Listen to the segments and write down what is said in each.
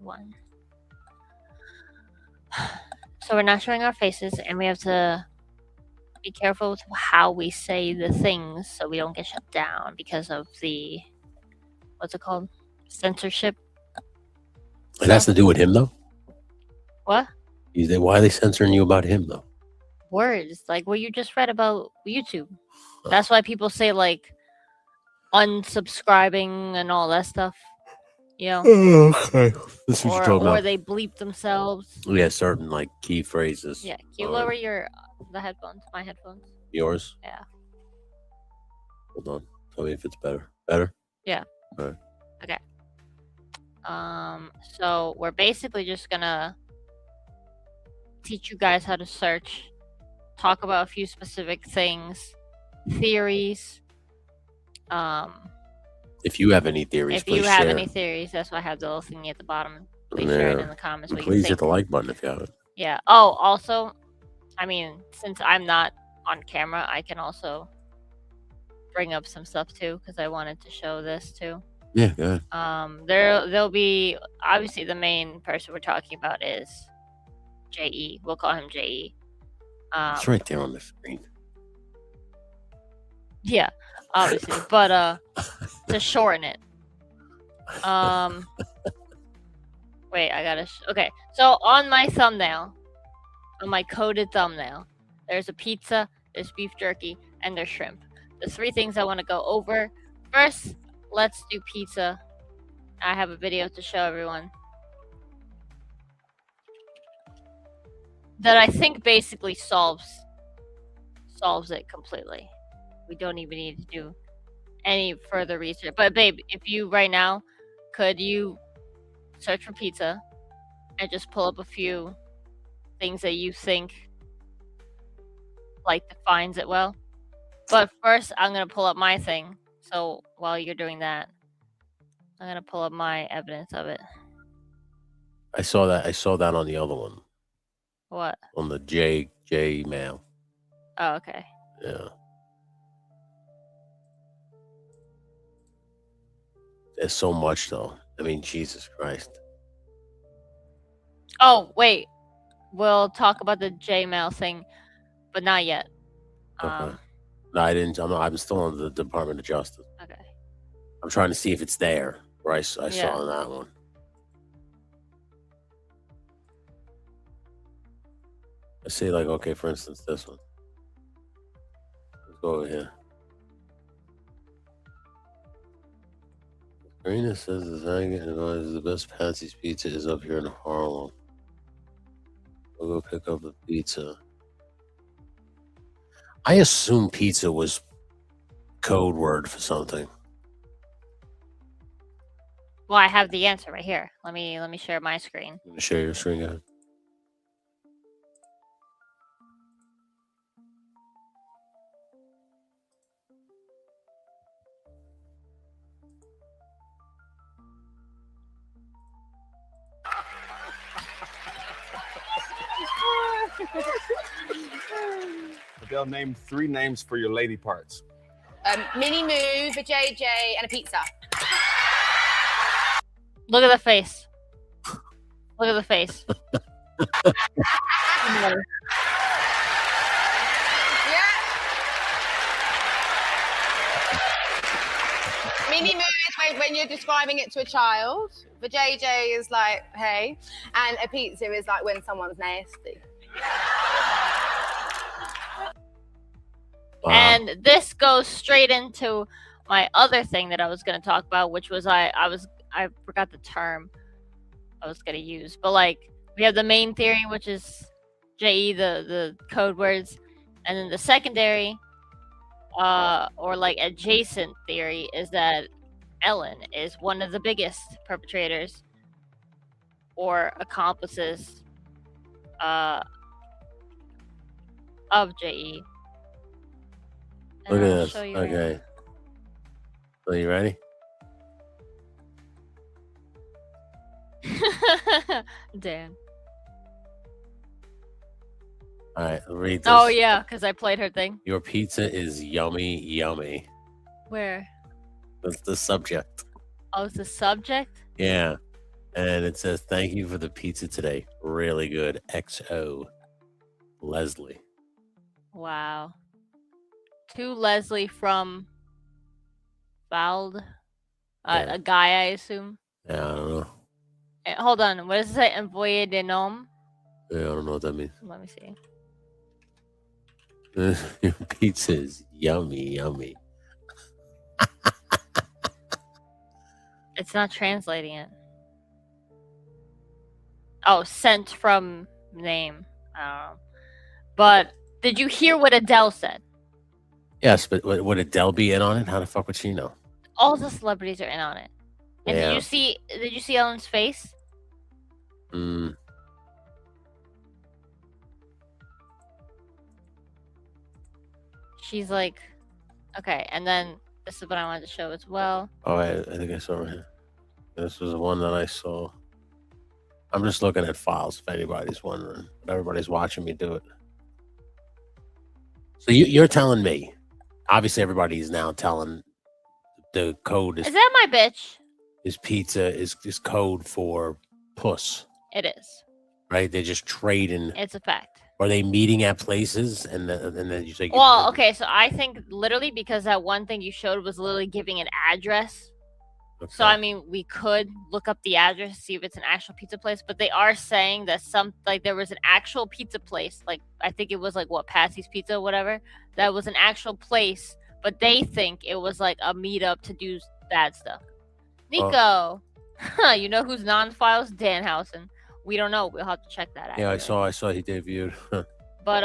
one. So we're not showing our faces, and we have to be careful with how we say the things so we don't get shut down because of the, what's it called? Censorship. It has to do with him, though? What? Why are they censoring you about him, though? Words, like what you just read about YouTube. That's why people say, like, unsubscribing and all that stuff. You know? Okay. This is what you're talking Or about. they bleep themselves. Yeah, certain, like, key phrases. Yeah. Can you lower the headphones? My headphones. Yours? Yeah. Hold on. Tell me if it's better. Better? Yeah. All right. Okay. So we're basically just gonna teach you guys how to search, talk about a few specific things, theories. If you have any theories, if you have any theories, that's why I have the little thingy at the bottom. Please share it in the comments. And please hit the like button if you haven't. Yeah. Oh, also, I mean, since I'm not on camera, I can also bring up some stuff too because I wanted to show this too. Yeah, good. There'll be obviously the main person we're talking about is JE. We'll call him JE. It's right there on the screen. Yeah, obviously, but to shorten it. Wait, I gotta. Okay, so on my thumbnail, on my coded thumbnail, there's a pizza, there's beef jerky, and there's shrimp. The three things I want to go over. First, let's do pizza. I have a video to show everyone that I think basically solves it completely. We don't even need to do any further research. But babe, if you right now, could you search for pizza and just pull up a few things that you think like defines it well? But first, I'm gonna pull up my thing. So while you're doing that, I'm gonna pull up my evidence of it. I saw that on the other one. What? On the J mail. Oh, okay. Yeah. There's so much, though. I mean, Jesus Christ. Oh, wait. We'll talk about the J-mail thing, but not yet. Okay. No, I didn't. I'm still on the Department of Justice. Okay. I'm trying to see if it's there. Where I saw on that one. I see, like, okay, for instance, this one. Let's go over here. Karina says the best Patsy's Pizza is up here in Harlem. We'll go pick up the pizza. I assume pizza was code word for something. Well, I have the answer right here. Let me share my screen. Share your screen, guys. They'll name 3 names for your lady parts. Mini Moo, a JJ, and a pizza. Look at the face. Look at the face. Yeah. Mini Moo is when you're describing it to a child. The JJ is like, hey. And a pizza is like when someone's nasty. Wow. And this goes straight into my other thing that I was going to talk about, which was I forgot the term I was going to use, but like we have the main theory, which is JE, the code words, and then the secondary or like adjacent theory is that Ellen is one of the biggest perpetrators or accomplices of JE. Look at this. Okay. So you ready? Dan. All right, read this. Oh, yeah, because I played her thing. Your pizza is yummy, yummy. Where? That's the subject. Oh, it's the subject? Yeah. And it says, "Thank you for the pizza today. Really good. XO, Leslie." Wow. To Leslie from Vald, Yeah. a guy, I assume. Yeah, I don't know. Hold on, what does it say? Envoyé de nom? Yeah, I don't know what that means. Let me see. Your pizza is yummy, yummy. It's not translating it. Oh, sent from name. I don't know. But did you hear what Adele said? Yes, but would Adele be in on it? How the fuck would she know? All the celebrities are in on it. And Yeah. did you see Ellen's face? Mm. She's like, okay, and then this is what I wanted to show as well. Oh, I think I saw it here. This was the one that I saw. I'm just looking at files if anybody's wondering. But everybody's watching me do it. So you're telling me, obviously everybody's now telling the code Is that my bitch? is pizza is code for puss, It is. right? They're just trading. It's a fact. Are they meeting at places and then you say? Well, okay, so I think literally because that one thing you showed was literally giving an address. Okay. So I mean, we could look up the address to see if it's an actual pizza place, but they are saying that there was an actual pizza place, like I think it was like what Patsy's Pizza or whatever, that was an actual place, but they think it was like a meetup to do bad stuff. Nico, you know who's non-files? Danhausen. We don't know. We'll have to check that out. Yeah, I saw he debuted. But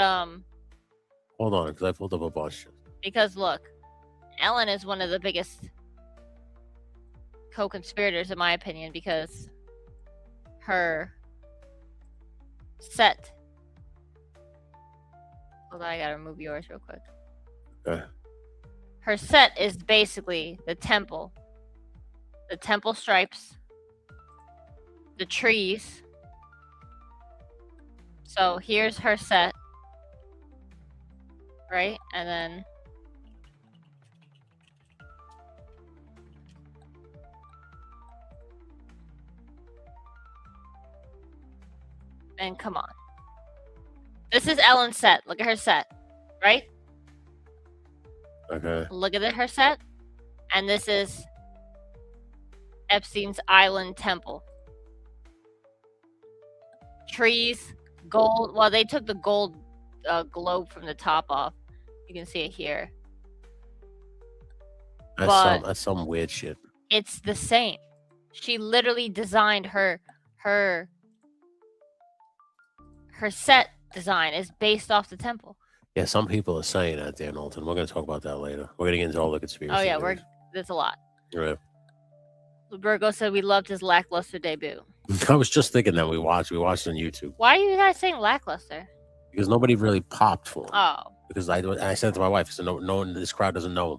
hold on, because I pulled up a bunch. Because look, Ellen is one of the biggest co-conspirators in my opinion because her set. Hold on, I gotta remove yours real quick. Okay. Her set is basically the temple stripes, the trees. So here's her set, right? And then come on. This is Ellen's set. Look at her set, right? Okay. Look at her set. And this is Epstein's Island Temple. Trees, gold. Well, they took the gold globe from the top off. You can see it here. That's some weird shit. It's the same. She literally designed her set design is based off the temple. Yeah, some people are saying that, Dan Alton. We're going to talk about that later. We're going to get into all the conspiracy. Oh yeah, theories. there's a lot. Right. Virgo said we loved his lackluster debut. I was just thinking that we watched on YouTube Why are you guys saying lackluster? because nobody really popped for him. Oh. Because I said it to my wife, so no one in this crowd doesn't know him.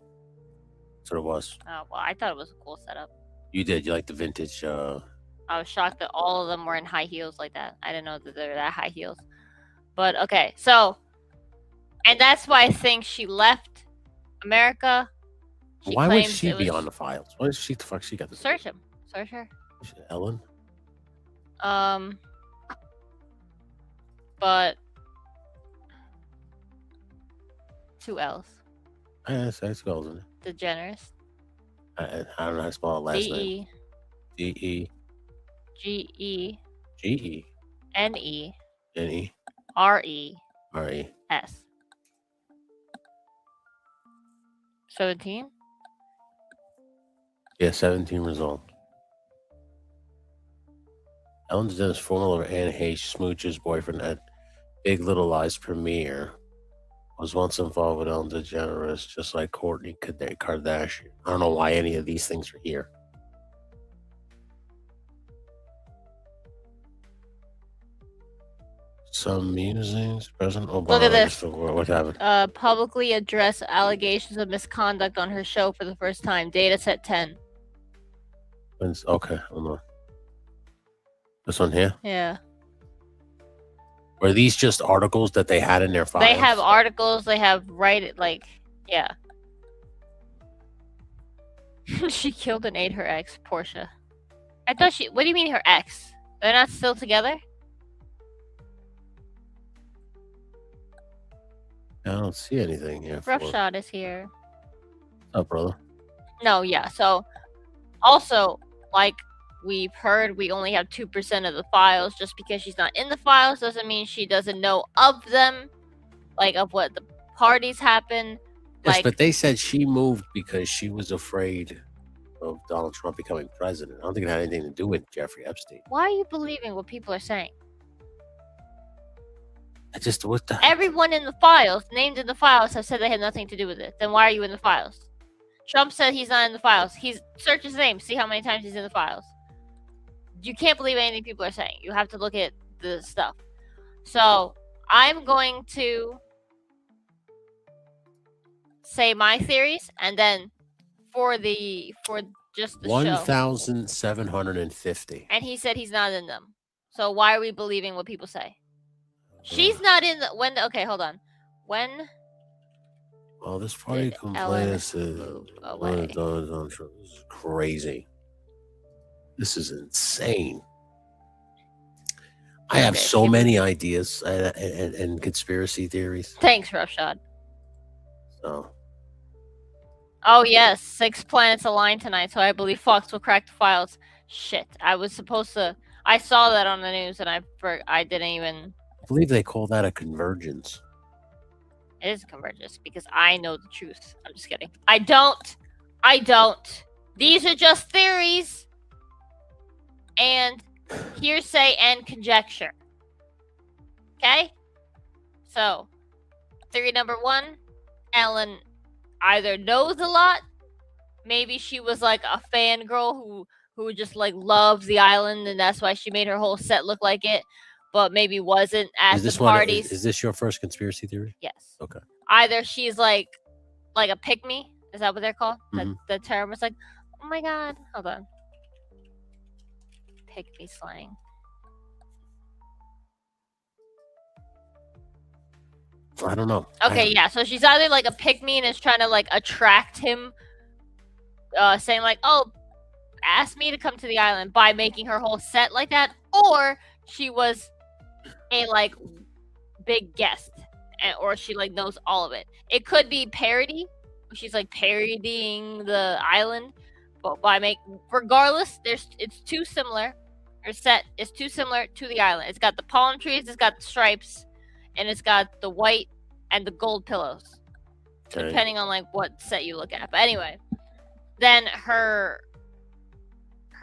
That's what it was. Oh well, I thought it was a cool setup. You did. You like the vintage. I was shocked that all of them were in high heels like that. I didn't know that they were that high heels. But okay, so, and that's why I think she left America. Why would she be on the files? Why is she the fuck she got the search him? Search her. Ellen. But 2 L's. I spells in it. DeGeneres. I don't know how to spell her last name. G-E. G-E. N-E. N-E. R-E. R-E. S. 17? Yeah, 17 results. Ellen DeGeneres, former lover Anne Heche, Smoocher's boyfriend at Big Little Lies premiere, was once involved with Ellen DeGeneres, just like Kourtney Kardashian. I don't know why any of these things are here. Some musings. President Obama. Look at this. What happened? Publicly address allegations of misconduct on her show for the first time. Data set 10. Okay, hold on. This one here? Yeah. Were these just articles that they had in their files? They have articles. They have yeah. She killed and ate her ex, Portia. I thought she. What do you mean her ex? They're not still together? I don't see anything here. Roughshod is here. What's up, brother? No, yeah. So, also, like we've heard, we only have 2% of the files. Just because she's not in the files doesn't mean she doesn't know of them, like of what the parties happen. Yes, Like, but they said she moved because she was afraid of Donald Trump becoming president. I don't think it had anything to do with Jeffrey Epstein. why are you believing what people are saying? What the? Everyone in the files, named in the files, have said they had nothing to do with it. Then why are you in the files? Trump said he's not in the files. Search his name, see how many times he's in the files. You can't believe anything people are saying. You have to look at the stuff. So I'm going to say my theories, and then for just the show. 1,750. And he said he's not in them. So why are we believing what people say? She's not in the okay, hold on. When well, this party did complaint Ellen is move away? This is crazy. This is insane. I have so many ideas and conspiracy theories. Thanks, Roughshod. So. Oh yes, 6 planets align tonight, so I believe Fox will crack the files. Shit, I was supposed to. I saw that on the news, and I didn't even. I believe they call that a convergence. It is a convergence because I know the truth. I'm just kidding. I don't. These are just theories and hearsay and conjecture. Okay? So, theory number 1, Ellen either knows a lot, maybe she was like a fangirl who just like loved the island, and that's why she made her whole set look like it, but maybe wasn't at the parties. Is this your first conspiracy theory? Yes. Okay. Either she's like a pick-me. Is that what they're called? Mm-hmm. The term is like, oh my god, hold on. Pick-me slang. I don't know. Okay, yeah. So she's either like a pick-me and is trying to like attract him, saying like, "Oh, ask me to come to the island," by making her whole set like that, or she was a like big guest, or she like knows all of it. It could be parody. She's like parodying the island, but regardless, it's too similar. Her set is too similar to the island. It's got the palm trees, it's got the stripes, and it's got the white and the gold pillows, depending on like what set you look at. But anyway, then her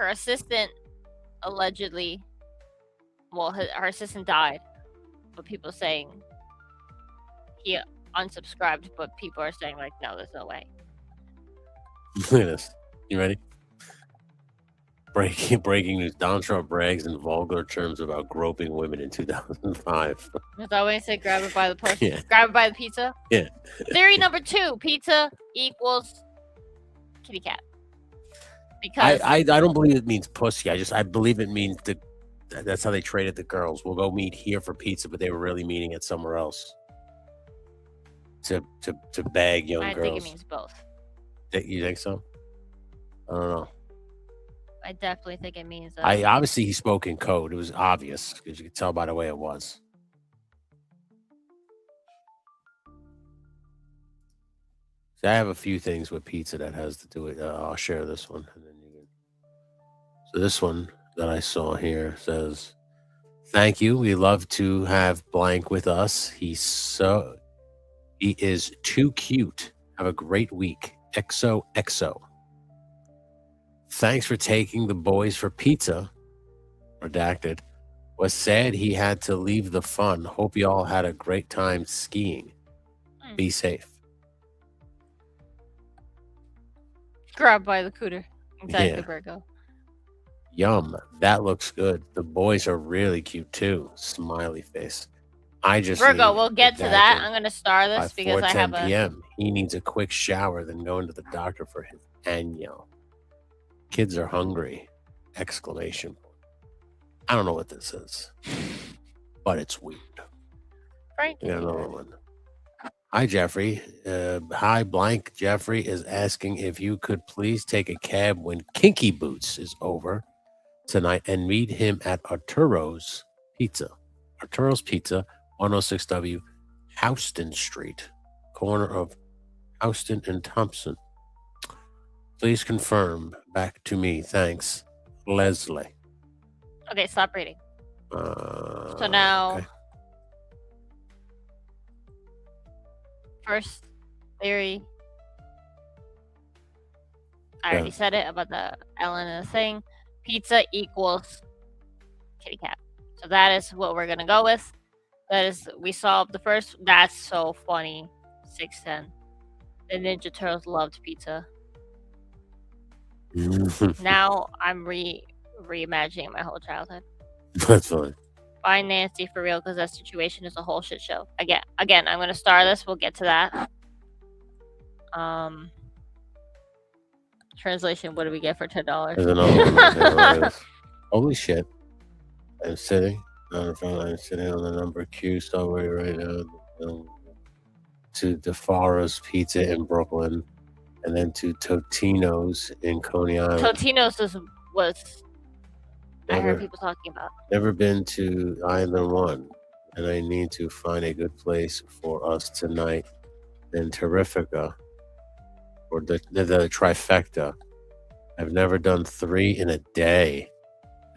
assistant allegedly, her assistant died, but people saying he unsubscribed, but people are saying like, no, there's no way. Look at this. You ready? Breaking news. Donald Trump brags in vulgar terms about groping women in 2005. Is that when you say grab it by the pussy? Yeah. Grab it by the pizza? Yeah. Theory number 2, pizza equals kitty cat. Because I don't believe it means pussy. I believe it means that's how they traded the girls. We'll go meet here for pizza, but they were really meeting it somewhere else. To bag young girls. I think it means both. You think so? I don't know. I definitely think it means that. Obviously he spoke in code. It was obvious because you could tell by the way it was. So I have a few things with pizza that has to do with. I'll share this one, and then you can. So this one that I saw here says, "Thank you. We love to have blank with us. He is too cute. Have a great week. XOXO. Thanks for taking the boys for pizza." Redacted. Was sad he had to leave the fun. Hope you all had a great time skiing. Be safe. Grabbed by the cooter. Exactly, Yeah. Virgo. Yum. That looks good. The boys are really cute too. Smiley face. Virgo, we'll get to that. I'm going to star By this because I have 4:10 p.m. He needs a quick shower, then going to the doctor for his annual. Kids are hungry! Exclamation. I don't know what this is, but it's weird. Frankie. We got another one. Hi, Jeffrey. Hi, blank. Jeffrey is asking if you could please take a cab when Kinky Boots is over. tonight and meet him at Arturo's Pizza. Arturo's Pizza, 106W Houston Street, corner of Houston and Thompson. Please confirm back to me. Thanks, Leslie. Okay, stop reading. So now, okay. first theory. I already said it about the Ellen and the thing. Pizza equals kitty cat. So that is what we're gonna go with. That is, we solved the first. That's so funny. 610. The Ninja Turtles loved pizza. Now I'm reimagining my whole childhood. That's fine. Find Nancy for real, because that situation is a whole shit show. Again, I'm gonna star this. We'll get to that. Translation: what do we get for $10? There's another one. Holy shit! I'm sitting on the number Q subway right now to DeFara's Pizza in Brooklyn, and then to Totino's in Coney Island. Totino's was I heard people talking about. Never been to either one, and I need to find a good place for us tonight. Then Terrifica, or the trifecta. I've never done 3 in a day.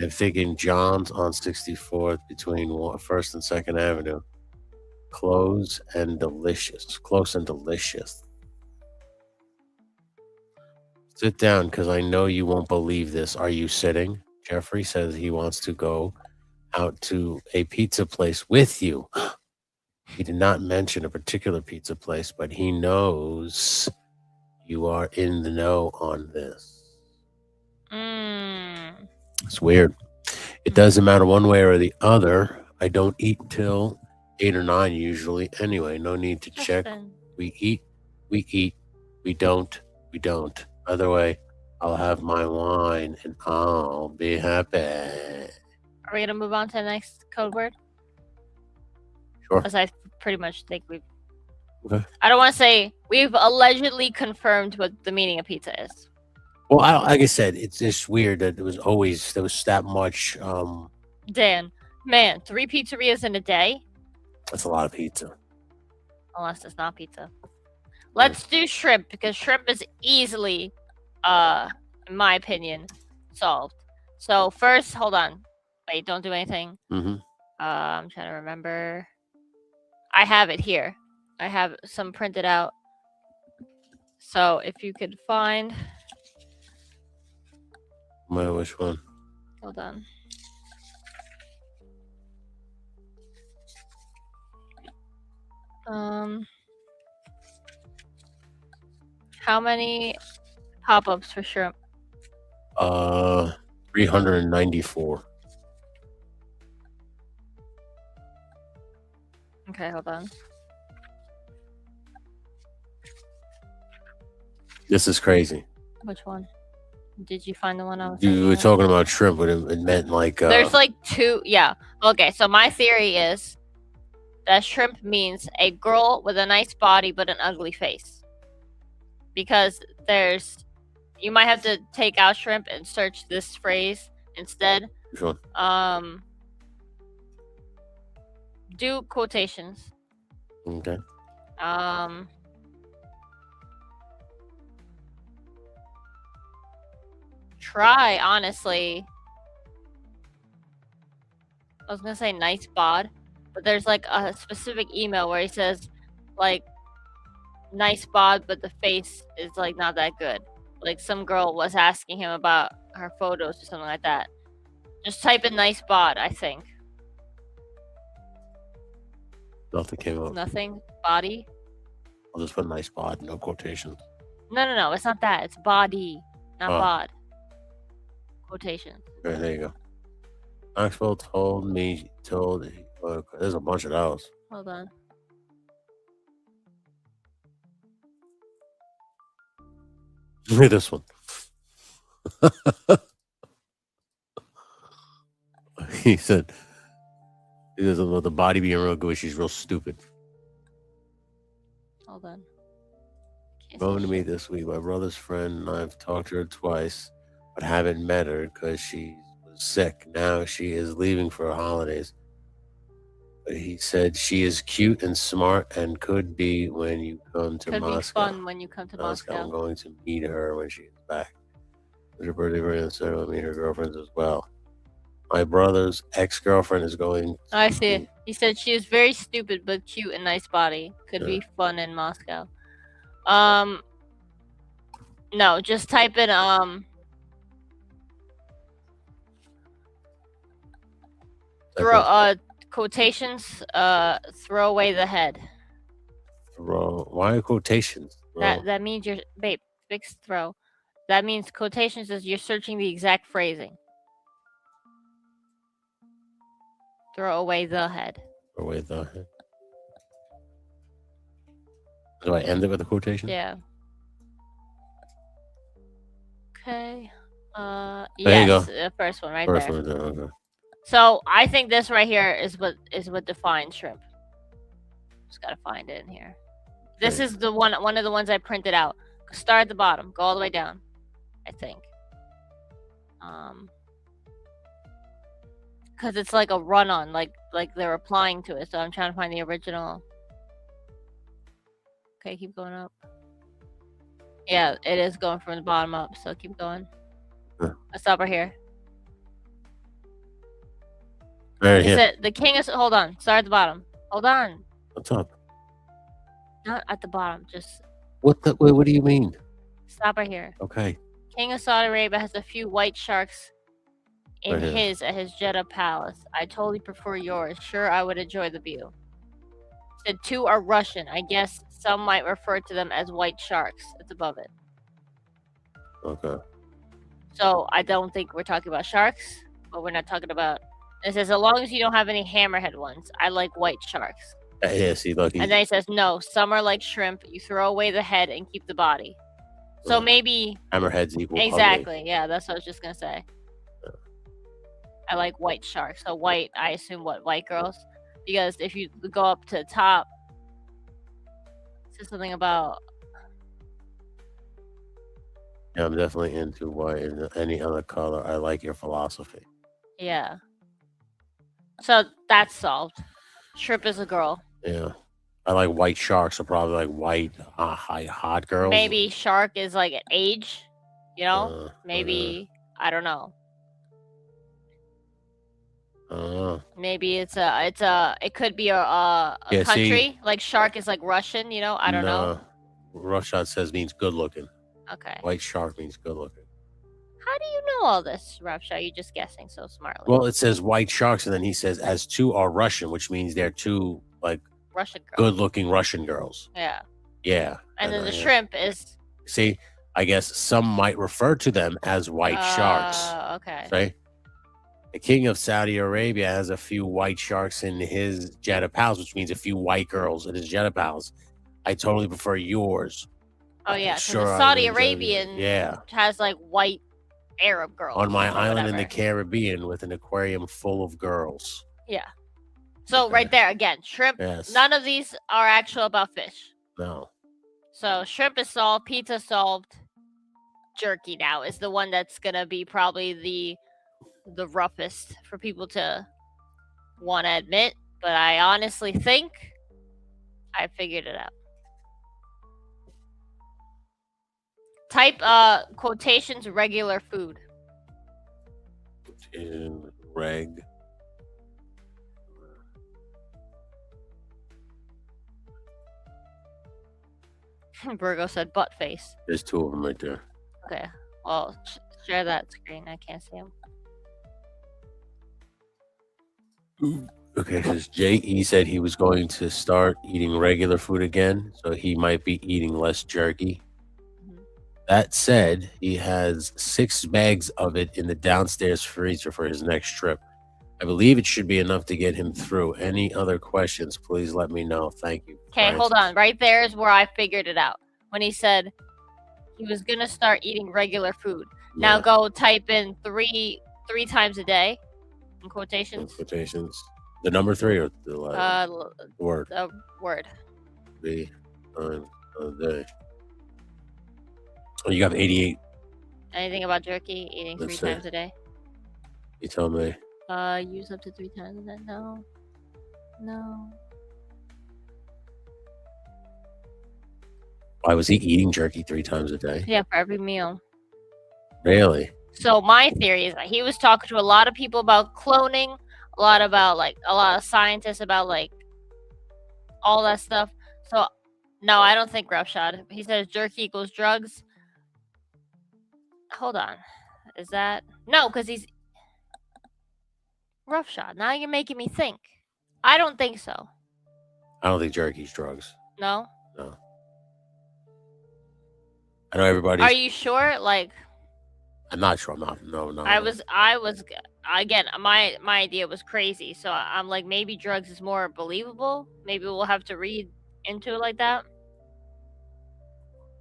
I'm thinking John's on 64th between 1st and 2nd Avenue. Close and delicious. Sit down, because I know you won't believe this. Are you sitting? Jeffrey says he wants to go out to a pizza place with you. He did not mention a particular pizza place, but he knows you are in the know on this. It's weird. It doesn't matter one way or the other. I don't eat till 8 or 9 usually. Anyway, no need to check. We eat. We don't. Either way, I'll have my wine and I'll be happy. Are we gonna move on to the next code word? Sure. Because I pretty much think we've. Okay. I don't want to say we've allegedly confirmed what the meaning of pizza is. Well, like I said, it's just weird that there was that much. Dan, man, 3 pizzerias in a day? That's a lot of pizza. Unless it's not pizza. Let's do shrimp, because shrimp is easily, in my opinion, solved. So first, hold on. Wait, don't do anything. Mm-hmm. I'm trying to remember. I have it here. I have some printed out. So if you could find... Which one? Hold on. How many pop-ups for shrimp? 394. Okay, hold on. This is crazy. Which one? Did you find the one I was You were talking about shrimp, but it meant like... There's like 2, yeah. Okay, so my theory is that shrimp means a girl with a nice body but an ugly face. Because you might have to take out shrimp and search this phrase instead. Which one? Do quotations. Okay. Try, honestly. I was gonna say nice bod, but there's like a specific email where he says like nice bod, but the face is like not that good. Like some girl was asking him about her photos or something like that. Just type in nice bod, I think. Nothing came up. Nothing. Body. I'll just put nice bod, no quotations. No. It's not that. It's body, not bod. Quotation. Okay, there you go. Maxwell told me. There's a bunch of those. Hold on. Look at this one. He said, about the body being real good, she's real stupid. Hold on. Going to meet this week. My brother's friend and I've talked to her twice, but haven't met her because she was was sick. Now she is leaving for holidays. But he said she is cute and smart and could be when you come to Could be Moscow. fun when you come to Moscow. I'm going to meet her when she is back. It's her birthday party and said I'll meet her girlfriends as well. My brother's ex-girlfriend is going. I see it. He said she is very stupid but cute and nice body. Could Yeah. be fun in Moscow. No, just type in quotations, throw away the head. Why quotations? That means you're fixed throw. That means quotations is you're searching the exact phrasing. Throw away the head. Throw away the head. Do I end it with a quotation? Yeah. Okay. There yes, you go. the first one right First there. one there. Okay. So I think this right here is what defines shrimp. Just gotta find it in here. This Okay. is the one of the ones I printed out. Start at the bottom, go all the way down. I think. Because it's like a run-on, like they're applying to it. So I'm trying to find the original. Okay, keep going up. Yeah, it is going from the bottom up. So keep going. Huh. Let's stop right here. Right Is here. it the king is? Hold on. Start at the bottom. Hold on. What's up? Not at the bottom. Just What do you mean? stop right here. Okay. King of Saudi Arabia has a few white sharks in Right here. at his Jeddah palace. I totally prefer yours. Sure, I would enjoy the view. Said 2 are Russian. I guess some might refer to them as white sharks. It's above it. Okay. So I don't think we're talking about sharks, but we're not talking about. It says as long as you don't have any hammerhead ones. I like white sharks. Yeah. See, look. And then he says no. Some are like shrimp. You throw away the head and keep the body. So maybe hammerheads equal. exactly. Ugly. Yeah, that's what I was just gonna say. I like white sharks. So white, I assume what, white girls? Because if you go up to the top, it says something about. Yeah, I'm definitely into white and any other color. I like your philosophy. Yeah. So that's solved. Shrimp is a girl. Yeah. I like white sharks, so probably like white, hot girls. Maybe shark is like an age, you know? Uh, Maybe, I don't know. Maybe it could be a Yeah, country. see- Like shark is like Russian, you know? I don't know. Russia says means good looking. Okay. White shark means good looking. How do you know all this, Rapsha? You're just guessing so smartly. Well, it says white sharks, and then he says as 2 are Russian, which means they're 2 like Russian girl. good looking Russian girls. Yeah. Yeah. And then the yeah. shrimp is. See, I guess some might refer to them as white sharks. Okay. Right? The king of Saudi Arabia has a few white sharks in his Jeddah palace, which means a few white girls in his Jeddah palace. I totally prefer yours. Oh yeah, so Sure, the I Saudi would enjoy Arabian Yeah. has like white Arab girls On my or island in the whatever. Caribbean with an aquarium full of girls. Yeah. So Okay. right there again, shrimp. Yes. None of these are actual about fish. No. So shrimp is solved, pizza solved. Jerky now is the one that's gonna be probably the roughest for people to want to admit. But I honestly think I figured it out. Type quotations regular food. In reg. Virgo said butt face. There's 2 of them right there. Okay. Well, share that screen. I can't see them. Okay, because J.E. said he was going to start eating regular food again, so he might be eating less jerky. Mhm. That said, he has 6 bags of it in the downstairs freezer for his next trip. I believe it should be enough to get him through. Any other questions, please let me know. Thank you. Okay, hold on. Right there is where I figured it out. When he said he was gonna start eating regular food. Now Yeah, go type in three times a day in quotations. quotations. The number 3 or the word? The word. 3 times a day. Oh, you got 88. Anything about jerky eating Let's 3 see. times a day? You tell me. Use up to 3 times a day. No. Why was he eating jerky 3 times a day? Yeah, for every meal. Really? So my theory is that he was talking to a lot of people about cloning, a lot of scientists about like all that stuff. So no, I don't think roughshod. He says jerky equals drugs. Hold on. Is that no? Because he's roughshod. Now you're making me think. I don't think so. I don't think jerky's drugs. No. No. I know everybody. Are you sure? Like, I'm not sure. I'm not. No. I was again. My idea was crazy. So I'm like, maybe drugs is more believable. Maybe we'll have to read into it like that.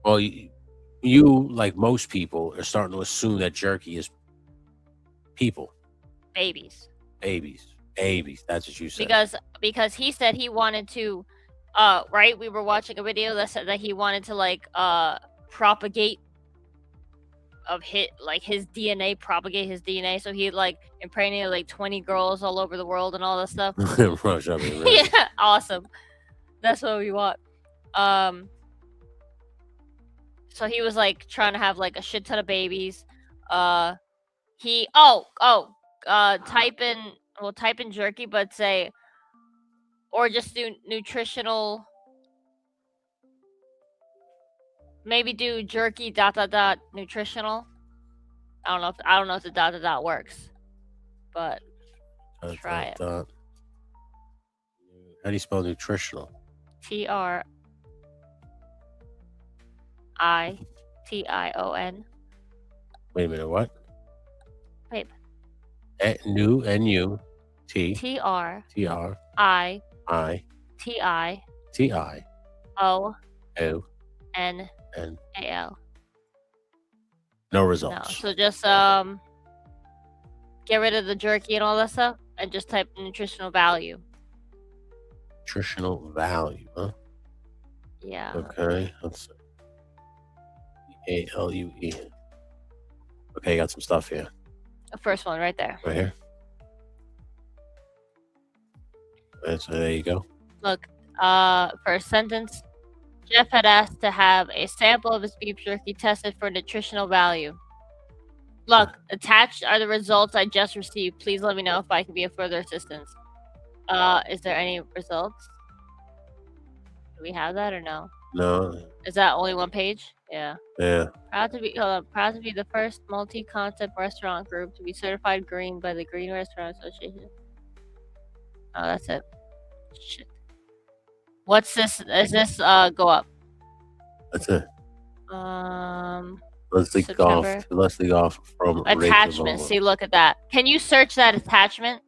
Well, you like most people are starting to assume that jerky is people, Babies. That's what you said. Because he said he wanted to, right? We were watching a video that said that he wanted to like propagate his DNA. So he like impregnated like 20 girls all over the world and all that stuff. Yeah, awesome. That's what we want. So he was like trying to have like a shit ton of babies. Type in jerky, but say, or just do nutritional. Maybe do jerky ... nutritional. I don't know if the ... works, but try it. How do you spell nutritional? TRITION. Wait a minute. What? Wait. NU T TR TR I TI O N AL. No No, results. so just get rid of the jerky and all that stuff, and just type nutritional value. Nutritional value, huh? Yeah. Okay, let's see. ALUE. Okay, you got some stuff here. The first one right there. Right here. And so there you go. Look, first sentence. Jeff had asked to have a sample of his beef jerky tested for nutritional value. Look, attached are the results I just received. Please let me know if I can be of further assistance. Is there any results? Do we have that or no? No. Is that only one page? Yeah. Yeah. Proud to be the first multi-concept restaurant group to be certified green by the Green Restaurant Association. Oh, that's it. Shit. What's this? Is this go up? That's it. Let's leak off from attachment. See, look at that. Can you search that attachment?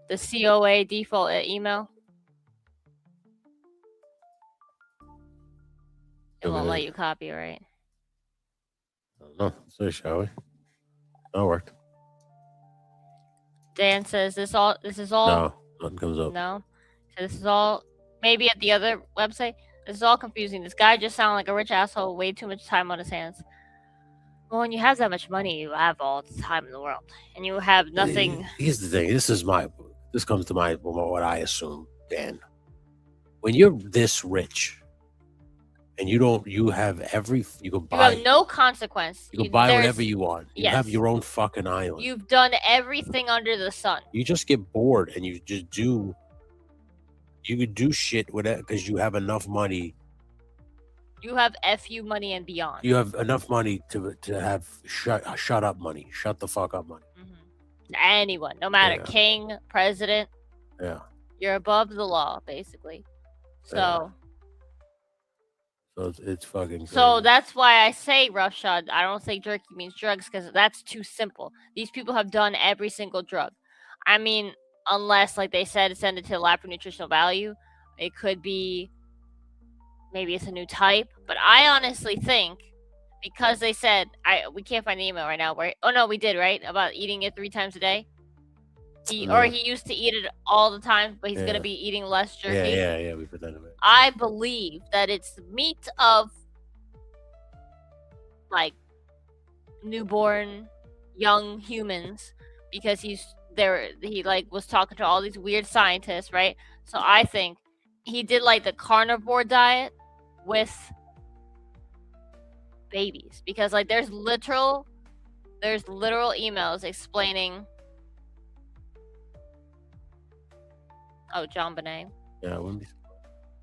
The COA default email. It won't let you copy, right? I don't know. So shall we? That worked. Dan says this is all. No, nothing comes up. No. So this is all. Maybe at the other website. This is all confusing. This guy just sounded like a rich asshole. Way too much time on his hands. Well, when you have that much money, you have all the time in the world, and you have nothing. Here's the thing. This comes to my what I assume, Dan. When you're this rich, and you have no consequence. You can buy whatever you want. You have your own fucking island. You've done everything under the sun. You just get bored, and you just do. You could do shit with it because you have enough money. You have FU money and beyond. You have enough money to have shut up money. Shut the fuck up money. Mm-hmm. Anyone, no matter king, president. Yeah. You're above the law, basically. So. So it's fucking crazy. So that's why I say roughshod. I don't say jerky means drugs because that's too simple. These people have done every single drug. I mean, unless, like they said, send it to the lab for nutritional value. It could be, maybe it's a new type. But I honestly think, because they said, we can't find the email right now. Right? Oh, no, we did, right? About eating it 3 times a day. He used to eat it all the time, but he's going to be eating less jerky. Yeah, we put that in there. I believe that it's meat of, like, newborn, young humans because he like was talking to all these weird scientists, right? So I think he did like the carnivore diet with babies, because like there's literal emails explaining. Oh, John Bonet. Yeah, I wouldn't be.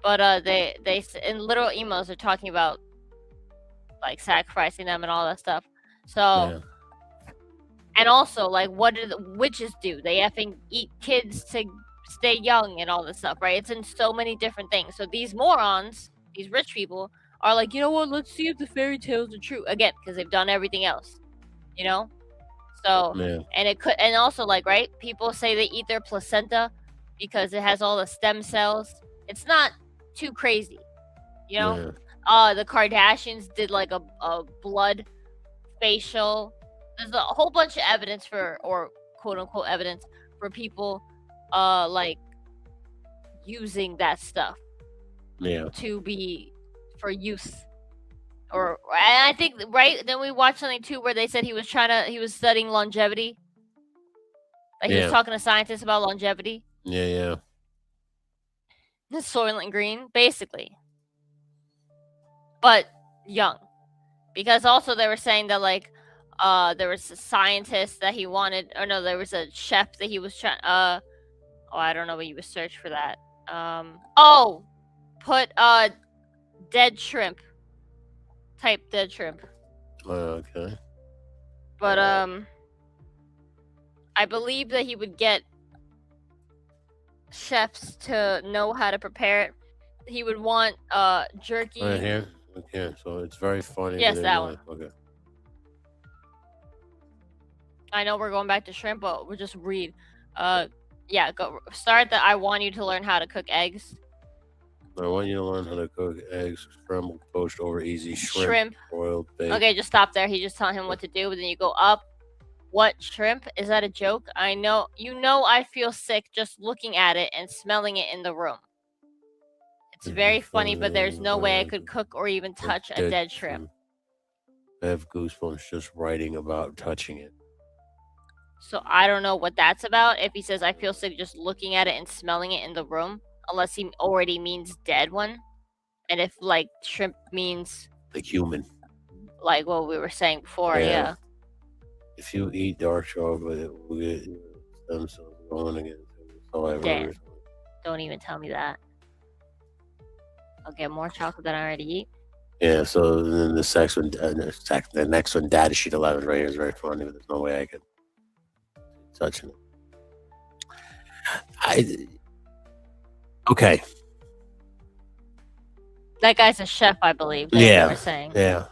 But they in literal emails they're talking about like sacrificing them and all that stuff. So Yeah. and also like what do the witches do? They effing eat kids to stay young and all this stuff, right? It's in so many different things. So these morons, these rich people, are like, you know what? Let's see if the fairy tales are true again, because they've done everything else, you know. So Yeah. and it could, and also like, right? People say they eat their placenta because it has all the stem cells. It's not too crazy, you know. Yeah. The Kardashians did like a blood facial. There's a whole bunch of evidence or quote unquote evidence for people like using that stuff Yeah. to be for use. Or and I think, right, then we watched something too where they said he was studying longevity. Like he was talking to scientists about longevity. Yeah. Soylent Green, basically. But young. Because also they were saying that like there was a scientist that he wanted, or no, there was a chef that he was trying I don't know, but you would search for that. Put dead shrimp. Type dead shrimp. Okay. But I believe that he would get chefs to know how to prepare it. He would want jerky. Right here. Okay, so it's very funny. Yes, that one. Okay. I know we're going back to shrimp, but we'll just read. Yeah, go start the I want you to learn how to cook eggs. I want you to learn how to cook eggs, scrambled, poached over easy, Shrimp. boiled, baked. Okay, just stop there. He just telling him what to do, but then you go up. What, shrimp? Is that a joke? I know. I feel sick just looking at it and smelling it in the room. It's very funny, but there's no way I could cook or even touch a dead shrimp. I have goosebumps just writing about touching it. So I don't know what that's about. If he says I feel sick just looking at it and smelling it in the room, unless he already means dead one. And if like shrimp means like human, like what we were saying before, yeah. If you eat dark chocolate, it will get stem cells going again. Damn. Don't even tell me that. I'll get more chocolate than I already eat. Yeah, so then the next one, data sheet 11 right here is very funny, but there's no way I could touch it. Okay. That guy's a chef, I believe. Yeah. They were saying. Yeah.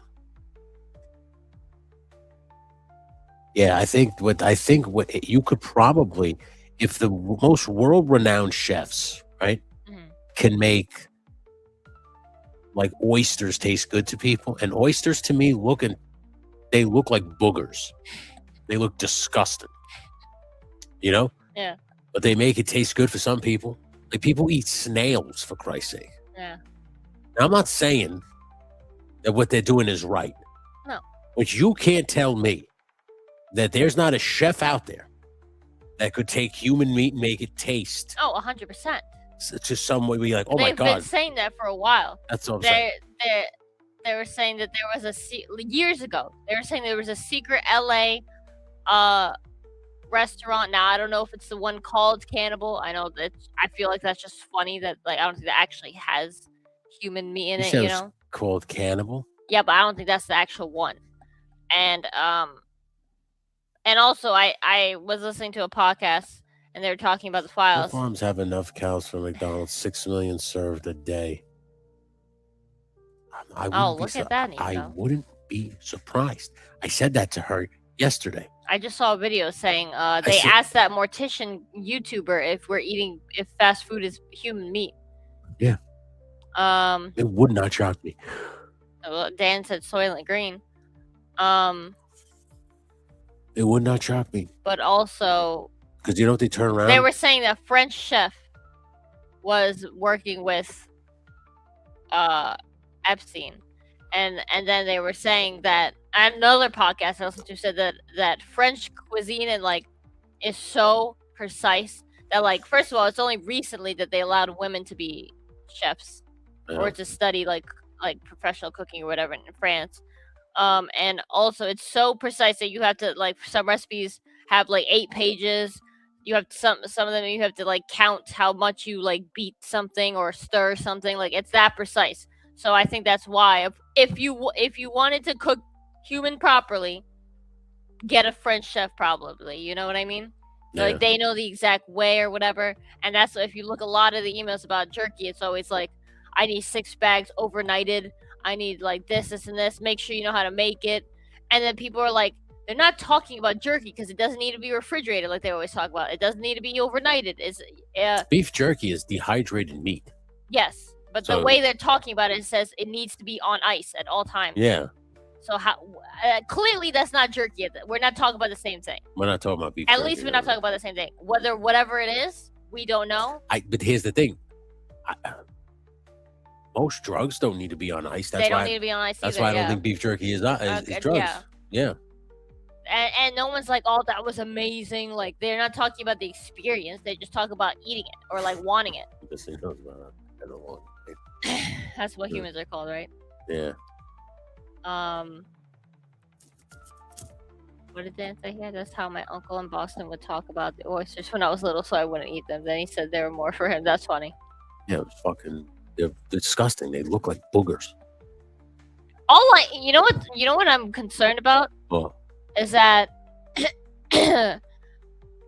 Yeah, I think what you could probably, if the most world-renowned chefs, right, can make like oysters taste good to people, and oysters to me they look like boogers. They look disgusting. You know? Yeah. But they make it taste good for some people. Like people eat snails, for Christ's sake. Yeah. Now, I'm not saying that what they're doing is right. No. But you can't tell me that there's not a chef out there that could take human meat and make it taste. Oh, 100%. To some way, be like, oh my God. They've been saying that for a while. That's what I'm saying. They were saying that there was years ago. They were saying there was a secret LA restaurant. Now I don't know if it's the one called Cannibal. I know that I feel like that's just funny that like I don't think that actually has human meat in it. You know, called Cannibal. Yeah, but I don't think that's the actual one. And also I was listening to a podcast and they were talking about the files. The farms have enough cows for McDonald's. 6 million served a day. Look at that, Nico. I wouldn't be surprised. I said that to her yesterday. I just saw a video saying they asked that mortician YouTuber if fast food is human meat. Yeah. It would not shock me. Dan said Soylent Green. It would not shock me. But also, because you know what they turn around? They were saying that French chef was working with Epstein. And then they were saying that another podcast I listened to said that French cuisine and like is so precise that, like, first of all, it's only recently that they allowed women to be chefs or to study like professional cooking or whatever in France. And also it's so precise that you have to, like, some recipes have like 8 pages. You have some of them you have to like count how much you like beat something or stir something. Like, it's that precise. So I think that's why if you wanted to cook human properly, get a French chef probably. You know what I mean? Yeah. Like, they know the exact way or whatever. And that's, if you look a lot of the emails about jerky, it's always like, I need 6 bags overnighted. I need like this, and this. Make sure you know how to make it. And then people are like, they're not talking about jerky because it doesn't need to be refrigerated like they always talk about. It doesn't need to be overnighted. It's beef jerky is dehydrated meat. Yes, but the way they're talking about it says it needs to be on ice at all times. Yeah. So how clearly that's not jerky. We're not talking about the same thing. We're not talking about beef. At least we're not talking about the same thing. Whatever it is, we don't know. But here's the thing. Most drugs don't need to be on ice. They don't need to be on ice. That's why I don't think beef jerky is drugs. Yeah. And no one's like, oh, that was amazing. Like, they're not talking about the experience. They just talk about eating it or like wanting it. That's what humans are called, right? Yeah. What did Dan say here? That's how my uncle in Boston would talk about the oysters when I was little, so I wouldn't eat them. Then he said they were more for him. That's funny. Yeah, it was fucking. They're disgusting. They look like boogers. You know what I'm concerned about? Oh. Is that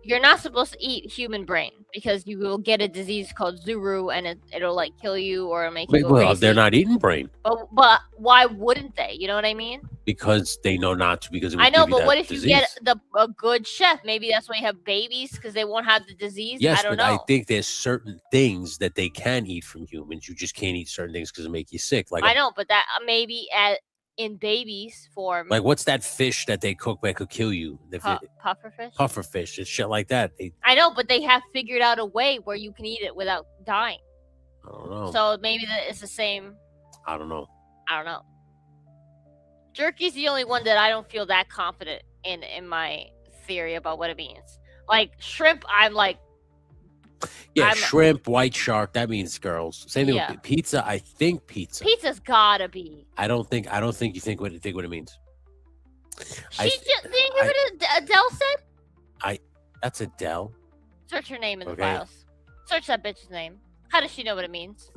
you're not supposed to eat human brain because you will get a disease called Zuru and it'll like kill you or make you go crazy. They're not eating brain. But why wouldn't they? You know what I mean? Because they know not to. Because it would I know, give you but what if disease. you get a good chef? Maybe that's why you have babies because they won't have the disease. Yes, I don't but know. I think there's certain things that they can eat from humans. You just can't eat certain things because it make you sick. Like I know, but that maybe in babies form. Like, what's that fish that they cook that could kill you? Pufferfish? Pufferfish. It's shit like that. I know, but they have figured out a way where you can eat it without dying. I don't know. So maybe it's the same. I don't know. Jerky's the only one that I don't feel that confident in my theory about what it means. Like, shrimp, I'm like... Yeah, shrimp, white shark, that means girls. Same thing with pizza. I think pizza. Pizza's gotta be. I don't think you think what it means. Didn't you hear what Adele said? That's Adele. Search her name in the files. Search that bitch's name. How does she know what it means?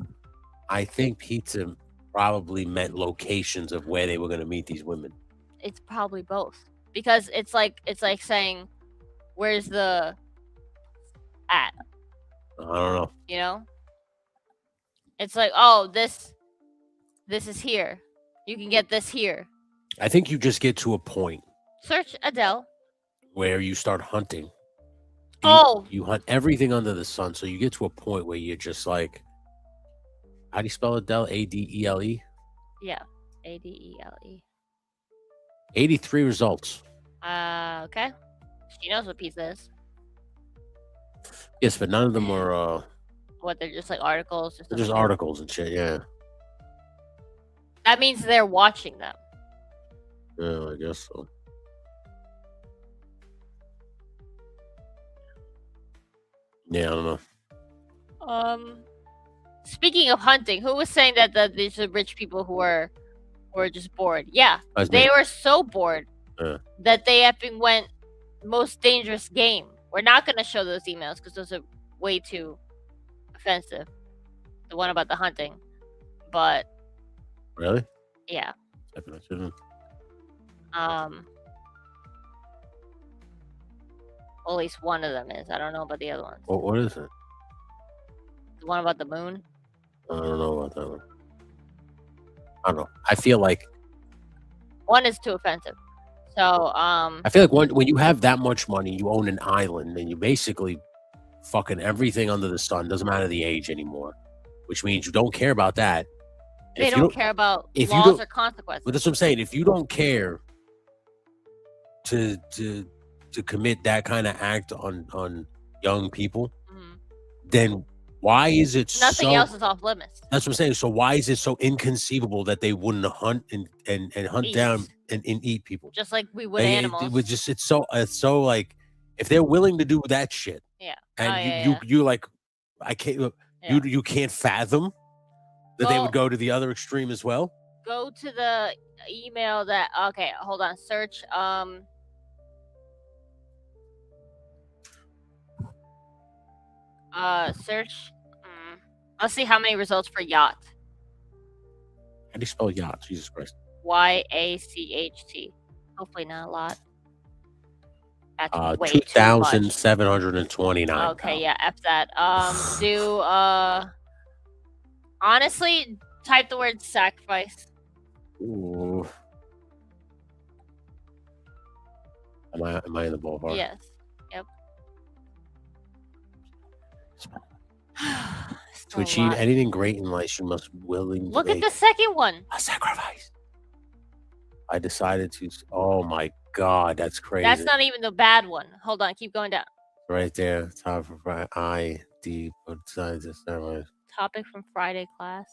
I think pizza probably meant locations of where they were going to meet these women. It's probably both. Because it's like saying, where's the at? I don't know. You know? It's like, oh, this is here. You can get this here. I think you just get to a point. Search Adele. Where you start hunting. You hunt everything under the sun. So you get to a point where you're just like, how do you spell Adele? Adele? Yeah. Adele. 83 results. Okay. She knows what pizza is. Yes, but none of them are. What, they're just like articles? They're just articles and shit, yeah. That means they're watching them. Yeah, I guess so. Yeah, I don't know. Speaking of hunting, who was saying that these are rich people who are just bored? Yeah, they were so bored that they effing went most dangerous game. We're not going to show those emails because those are way too offensive. The one about the hunting, but really, yeah. Well, at least one of them is. I don't know about the other ones. What is it? The one about the moon? I don't know about that one. I don't know. I feel like one is too offensive. So, I feel like when you have that much money, you own an island, and you basically fucking everything under the sun. Doesn't matter the age anymore, which means you don't care about that. They don't care about laws or consequences. But that's what I'm saying. If you don't care to commit that kind of act on young people, then why is it nothing else is off limits? That's what I'm saying. So why is it so inconceivable that they wouldn't hunt and hunt down and eat people? Just like we would animals. It was just it's so like If they're willing to do that shit, Yeah. and you like, I can't, you can't fathom that they would go to the other extreme as well. Go to the email that. Okay, hold on. Search. Search. Let's see how many results for yacht. How do you spell yacht? Jesus Christ. YACHT. Hopefully not a lot. That's way too much. 2,729. Okay, yeah, F that. Do honestly, type the word sacrifice. Ooh. Am I in the ballpark? Yes. Yep. To achieve anything great in life, you must be willing to look at the second one. A sacrifice. I decided to. Oh my God, that's crazy. That's not even the bad one. Hold on, keep going down. Right there, top of ID. Besides the sacrifice. Topic from Friday class.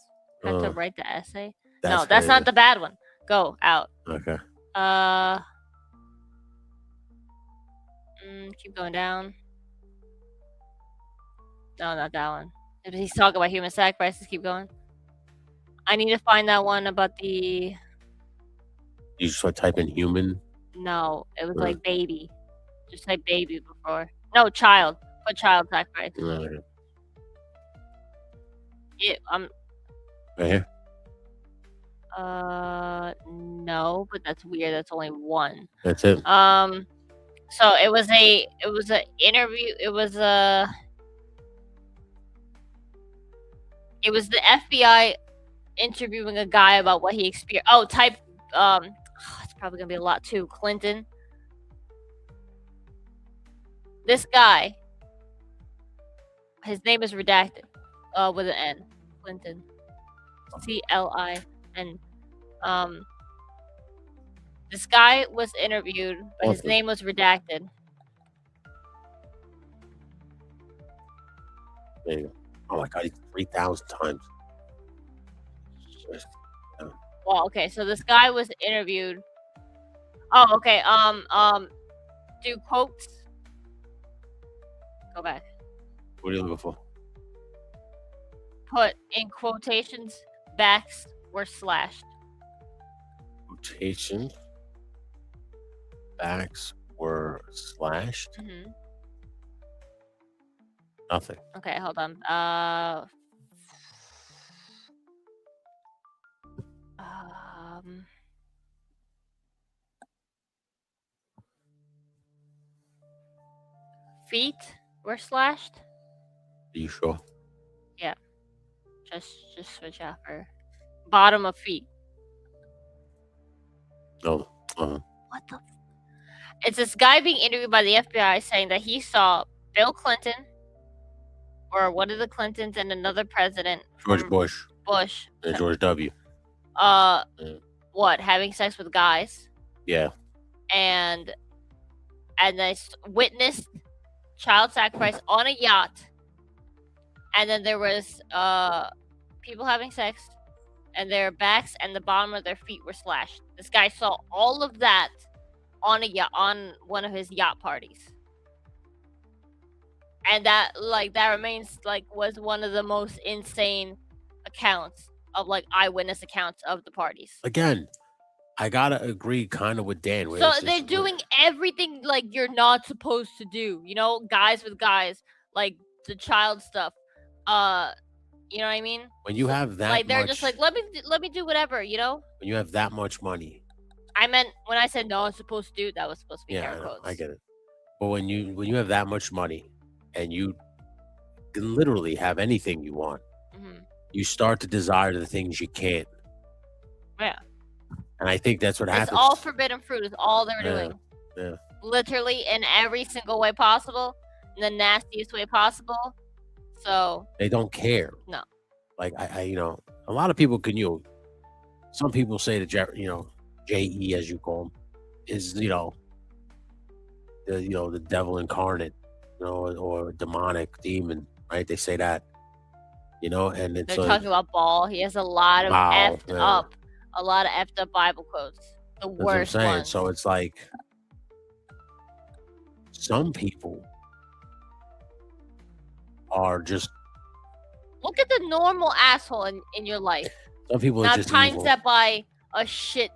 Have to write the essay. That's that's not the bad one. Go out. Okay. Keep going down. No, not that one. He's talking about human sacrifices. Keep going. I need to find that one about the. You just want to type in human? No, it was like baby. Just type baby before. No, child. Put child sacrifice. Yeah, right here? No, but that's weird. That's only one. That's it. So it was an interview. It was the FBI interviewing a guy about what he experienced. Oh, type. It's probably gonna be a lot too. Clinton. This guy. His name is redacted. With an N. Clinton. CLIN. This guy was interviewed, but his name was redacted. There you go. Oh my God, 3,000 times. Well, okay, so this guy was interviewed. Oh, okay. Do quotes. Go back. What are you looking for? Put in quotations, backs were slashed. Quotations. Backs were slashed. Mm-hmm. Nothing. Okay, hold on. Feet were slashed. Are you sure? Yeah. Just switch out for bottom of feet. Oh. What the? It's this guy being interviewed by the FBI saying that he saw Bill Clinton, or one of the Clintons, and another president. George Bush. And George W. What? Having sex with guys. Yeah. And they witnessed child sacrifice on a yacht. And then there was people having sex, and their backs and the bottom of their feet were slashed. This guy saw all of that on a yacht, on one of his yacht parties. And that remains was one of the most insane accounts of eyewitness accounts of the parties. Again, I gotta agree kind of with Dan. So they're doing everything you're not supposed to do, guys with guys, the child stuff. You know what I mean? When you have that they're much, just let me do whatever, When you have that much money. I meant when I said no, I was supposed to do, that was supposed to be air quotes. I get it. But when you have that much money and you can literally have anything you want, you start to desire the things you can't. Yeah. And I think that's what happens. It's all forbidden fruit. Is all they're doing. Yeah. Literally in every single way possible, in the nastiest way possible. So they don't care. No. I a lot of people can some people say that JE, as you call him, is the devil incarnate, or demonic demon, right? They say that, and it's they're talking about Ball. He has a lot of effed up That's Bible quotes. The worst what I'm saying. ones. So it's some people are just. Look at the normal asshole in your life. Some people are Not just times evil. that by a shit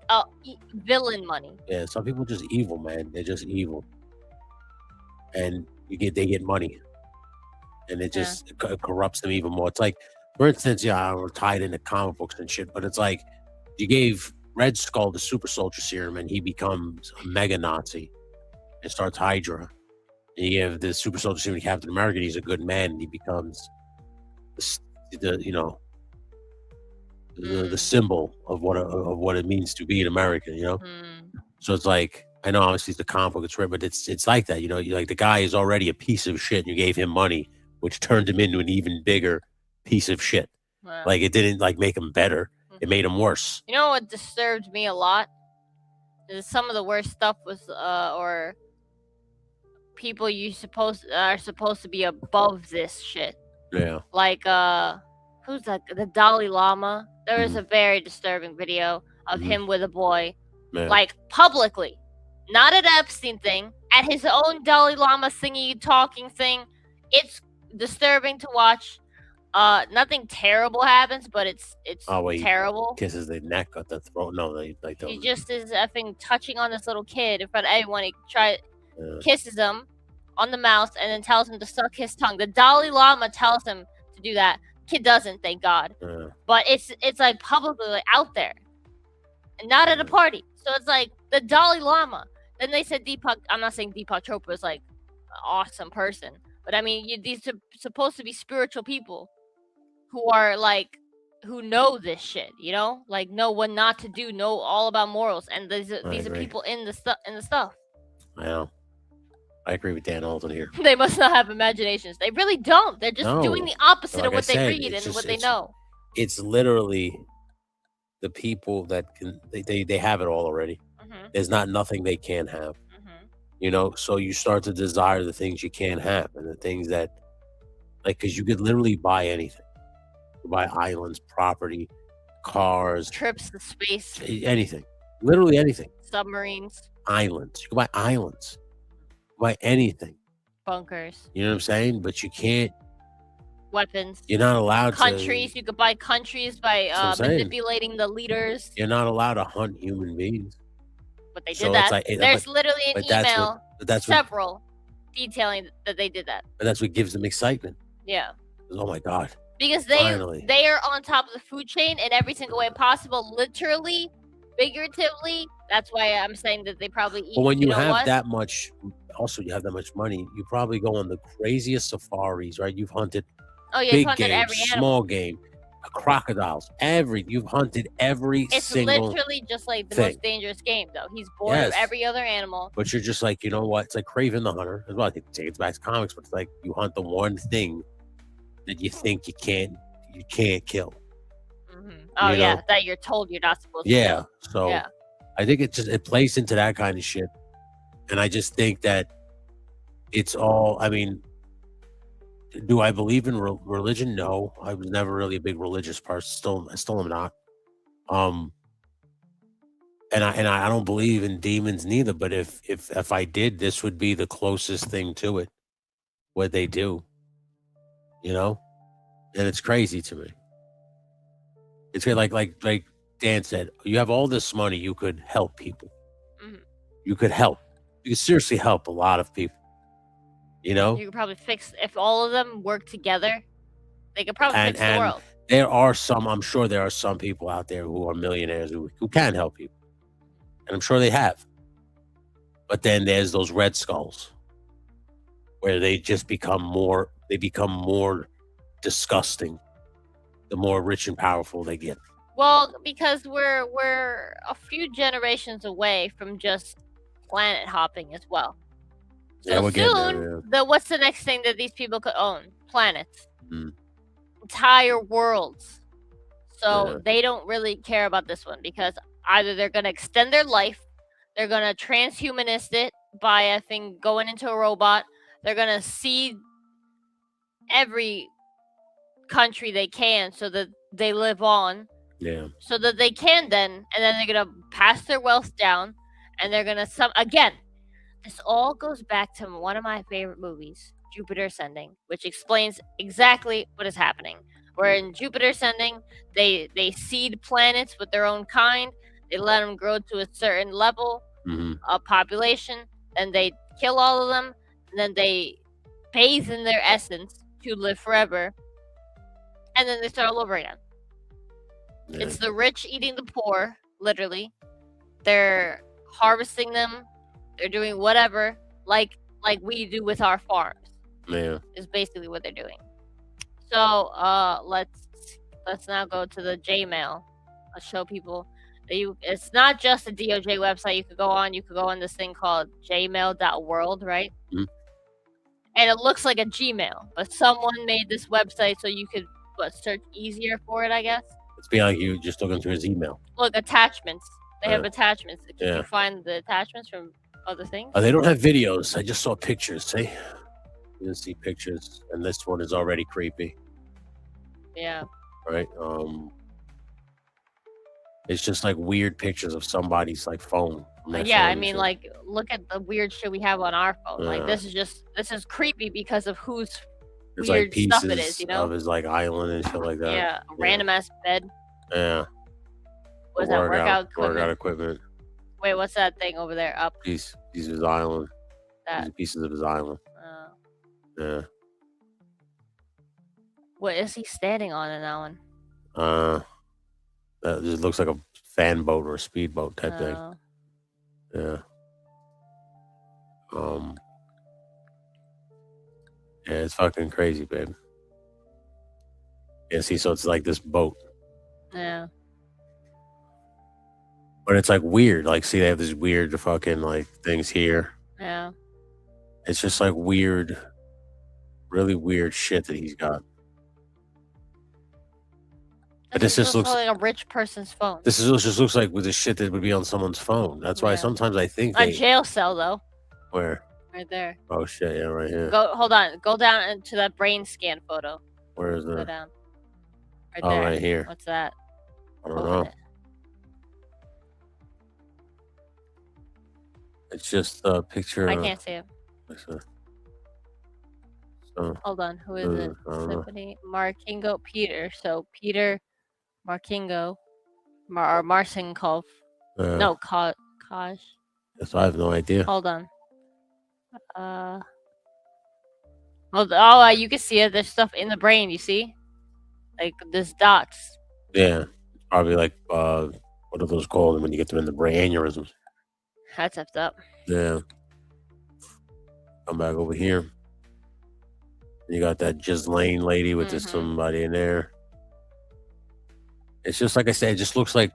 villain money. Yeah, some people are just evil, man. They're just evil, and they get money, and it just corrupts them even more. It's like, for instance, we're tied into comic books and shit, but it's like you gave Red Skull the super soldier serum, and he becomes a mega Nazi and starts Hydra. And you give the super soldier serum to Captain America, he's a good man, and he becomes the symbol of what it means to be an American, So it's like, I know obviously it's the comic book, it's but it's like that, like the guy is already a piece of shit, and you gave him money, which turned him into an even bigger piece of shit. Wow. Like it didn't like make him better, it made him worse. You know what disturbed me a lot? Is some of the worst stuff was or people are supposed to be above this shit. Yeah. Like who's that? The Dalai Lama. There was a very disturbing video of him with a boy, like publicly, not an Epstein thing, at his own Dalai Lama thingy talking thing. It's disturbing to watch. Nothing terrible happens, but it's terrible. He kisses the neck at the throat. No, he just is effing touching on this little kid in front of everyone. He kisses him on the mouth and then tells him to suck his tongue. The Dalai Lama tells him to do that. Kid doesn't, thank God. But it's like publicly like out there, and not at a party. So it's like the Dalai Lama. Then they said Deepak. I'm not saying Deepak Chopra is like an awesome person, but I mean these are supposed to be spiritual people who are like who know this shit. Like know what not to do, know all about morals, and these are people in the stuff. I know. I agree with Dan Alden here. They must not have imaginations. They really don't. They're just doing the opposite of what they read and what they know. It's literally the people that can. They have it all already. There's nothing they can't have. So you start to desire the things you can't have, and the things that, like, because you could literally buy anything. You buy islands, property, cars, trips to space, anything. Literally anything. Submarines, islands. You can buy islands. Buy anything. Bunkers. You know what I'm saying? But you can't. Weapons. You're not allowed countries. You could buy countries by manipulating the leaders. You're not allowed to hunt human beings. But they did that. There's literally an email, several, detailing that they did that. But that's what gives them excitement. Yeah. Oh my God. Because they are on top of the food chain in every single way possible, literally, figuratively. That's why I'm saying that they probably eat. But when you have that much, also you have that much money, you probably go on the craziest safaris, right? You've hunted big game, every small game, crocodiles, you've hunted every single It's literally just like the most dangerous game, though. He's bored of every other animal. But you're just like, you know what? It's like Kraven the Hunter as well. I think it's back to comics, but it's like you hunt the one thing that you think you can't kill. Oh, yeah, that you're told you're not supposed to kill. So I think it plays into that kind of shit. And I just think that it's all, I mean, do I believe in religion? No, I was never really a big religious person. I still am not. And I don't believe in demons neither. But if I did, this would be the closest thing to it. What they do, and it's crazy to me. It's like Dan said, you have all this money, you could help people. You could help. You could seriously help a lot of people. You could probably fix, if all of them work together, they could probably fix the world. I'm sure there are some people out there who are millionaires who can help people. And I'm sure they have. But then there's those Red Skulls where they just become more disgusting the more rich and powerful they get. Well, because we're a few generations away from just planet hopping as well. So soon, what's the next thing that these people could own? Planets. Entire worlds. So they don't really care about this one because either they're going to extend their life, they're going to transhumanist it by going into a robot, they're going to seed every country they can so that they live on. Yeah. So that they can then they're going to pass their wealth down, and they're going to again, This all goes back to one of my favorite movies, Jupiter Ascending, which explains exactly what is happening. Where in Jupiter Ascending, they seed planets with their own kind. They let them grow to a certain level of population, then they kill all of them, and then they bathe in their essence to live forever, and then they start all over again. Yeah. It's the rich eating the poor, literally. They're harvesting them. They're doing whatever, like we do with our farms. Yeah. Is basically what they're doing. So let's now go to the Jmail. I'll show people that it's not just a DOJ website you could go on. You could go on this thing called jmail.world, right? Mhm. And it looks like a Gmail, but someone made this website so you could search easier for it, I guess. It's be like you just looking through his email. Look, attachments. They have Yeah. attachments. Can Yeah. you find the attachments from other things? They don't have videos. I just saw pictures. See, you didn't see pictures, and this one is already creepy. Yeah. Right. It's just like weird pictures of somebody's like phone. from their Yeah, phone I and mean, shit. like, look at the weird shit we have on our phone. Like, Yeah. this is creepy because of whose There's weird like pieces stuff it is, you know? of his like island and shit like that. Yeah, a random ass bed. Yeah. What's that, workout equipment? Workout equipment. Wait, what's that thing over there? Up Piece of his island. that. Pieces of his island. Yeah. What is he standing on in that one? That just looks like a fan boat or a speedboat type thing. Oh. Yeah. Yeah, it's fucking crazy, babe. Yeah, see, so it's like this boat. Yeah. But it's like weird. Like, see, they have these weird fucking like things here. Yeah. It's just like weird, really weird shit that he's got. But this just looks like a rich person's phone. This just looks like with the shit that would be on someone's phone. That's why Yeah. sometimes I think A jail cell, though. Where? Right there. Oh shit! Yeah, right here. Hold on. Go down into that brain scan photo. Where is Go that? down. Right Oh, there. right here. What's that? I don't Open know. it. It's just a picture. I can't see it. So, Hold on. Who is it? I don't know. Symphony Markingo Peter. So Peter Markingo or Marcinkov. No, Kaj. Yes, I have no idea. Hold on. Oh, you can see it. There's stuff in the brain. You see, like there's dots. Yeah, it's probably like what are those called when you get them in the brain? Aneurysms. That's effed up. Yeah. Come back over here. You got that Ghislaine lady with just somebody in there. It's just like I said. It just looks like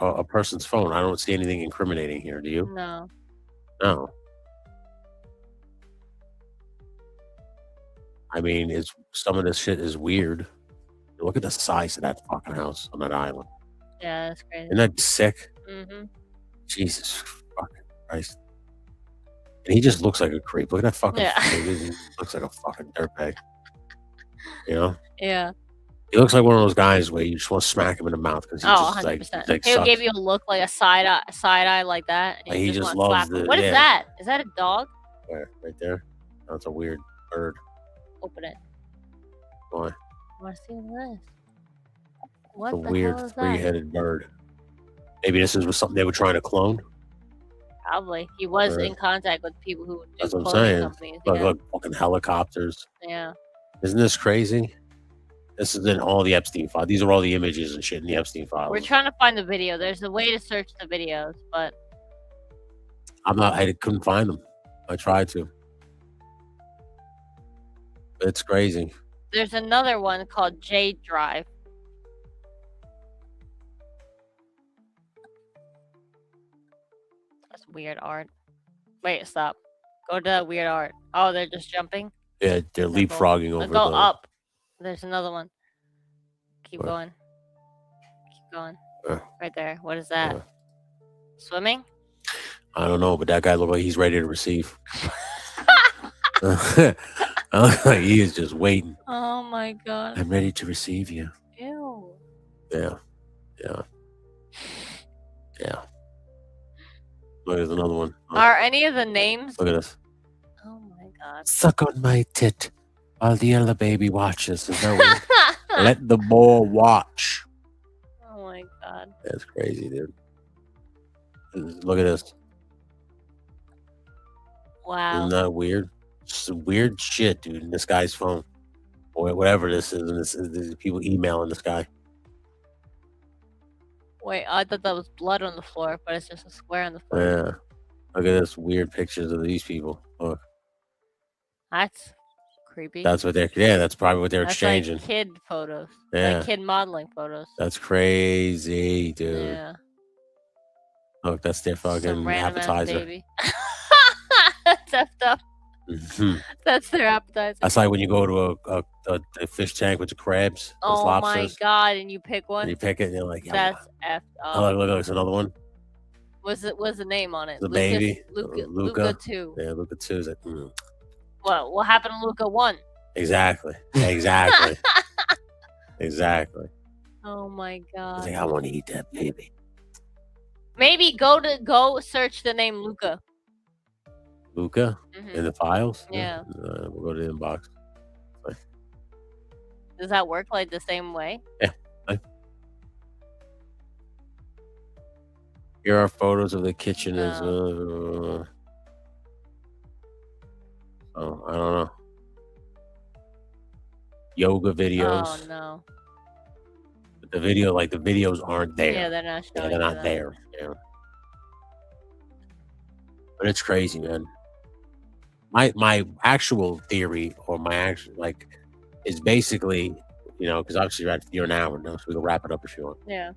a person's phone. I don't see anything incriminating here. Do you? No. No. I mean, it's some of this shit is weird. Look at the size of that fucking house on that island. Yeah, that's crazy. Isn't that sick? Mm-hmm. Jesus fucking Christ. And he just looks like a creep. Look at that fucking he looks like a fucking dirtbag. You know? Yeah. He looks like one of those guys where you just want to smack him in the mouth because he just 100%. like He'll sucks. give you a look like a side eye like that. And Like, he you just wanna loves slap him. the- What is yeah. that? Is that a dog? Where? Right there? That's a weird bird. Open it. Why? I want to see this. What It's a the weird hell is that? three-headed bird. Maybe this was something they were trying to clone. Probably. He was Right. in contact with people who do That's what I'm cloning saying. companies. Look, Yeah. look, fucking helicopters. Yeah. Isn't this crazy? This is in all the Epstein files. These are all the images and shit in the Epstein files. We're trying to find the video. There's a way to search the videos, but I couldn't find them. I tried to. It's crazy. there's another one called J Drive. That's weird art. Wait, stop. Go to that weird art. Oh, they're just jumping? Yeah, they're leapfrogging over Go the. up. There's another one. Keep Where? going. Keep going. Where? Right there. What is that? Where? Swimming? I don't know, but that guy looked like he's ready to receive. I look like he is just waiting. Oh my god. I'm ready to receive you. Ew. Yeah. Yeah. Yeah. Look, there's another one. Are any of the names? Look at this. Oh my god. Suck on my tit while the other baby watches. Is that weird? Let the boy watch. Oh my god. That's crazy, dude. Look at this. Wow. Isn't that weird? Some weird shit, dude, in this guy's phone. Or whatever this is, and this is people emailing this guy. Wait, I thought that was blood on the floor, but it's just a square on the floor. Yeah. Look at this weird pictures of these people. Look. That's creepy. That's what they're that's probably what they're That's exchanging. like kid photos. Yeah. Like kid modeling photos. That's crazy, dude. Yeah. Look, that's their Some fucking random ass appetizer. baby. That's effed up. Mhm. That's their appetizer. That's like when you go to a fish tank with the crabs, those Oh my lobsters, god! And you pick and one. you pick it, and you're like, yeah, That's effed oh, up. look, it's another one. What's the name on it? The baby, Luca Luca. 2. Yeah, Luca 2 is like, What happened to Luca 1? exactly. Exactly. Oh my He's god. like, I want to eat that baby. Maybe go search the name Luca. Luca Mhm. in the files. Yeah. We'll go to the inbox. Does that work like the same way? Here are photos of the kitchen. As No. oh, I don't know. Yoga videos. Oh no. But the videos aren't there. Yeah, they're not Yeah, showing. they're you not that. there. Yeah. But it's crazy, man. My actual theory, or my actual is basically, because obviously you're an hour now, so we can wrap it up if you want. Yeah.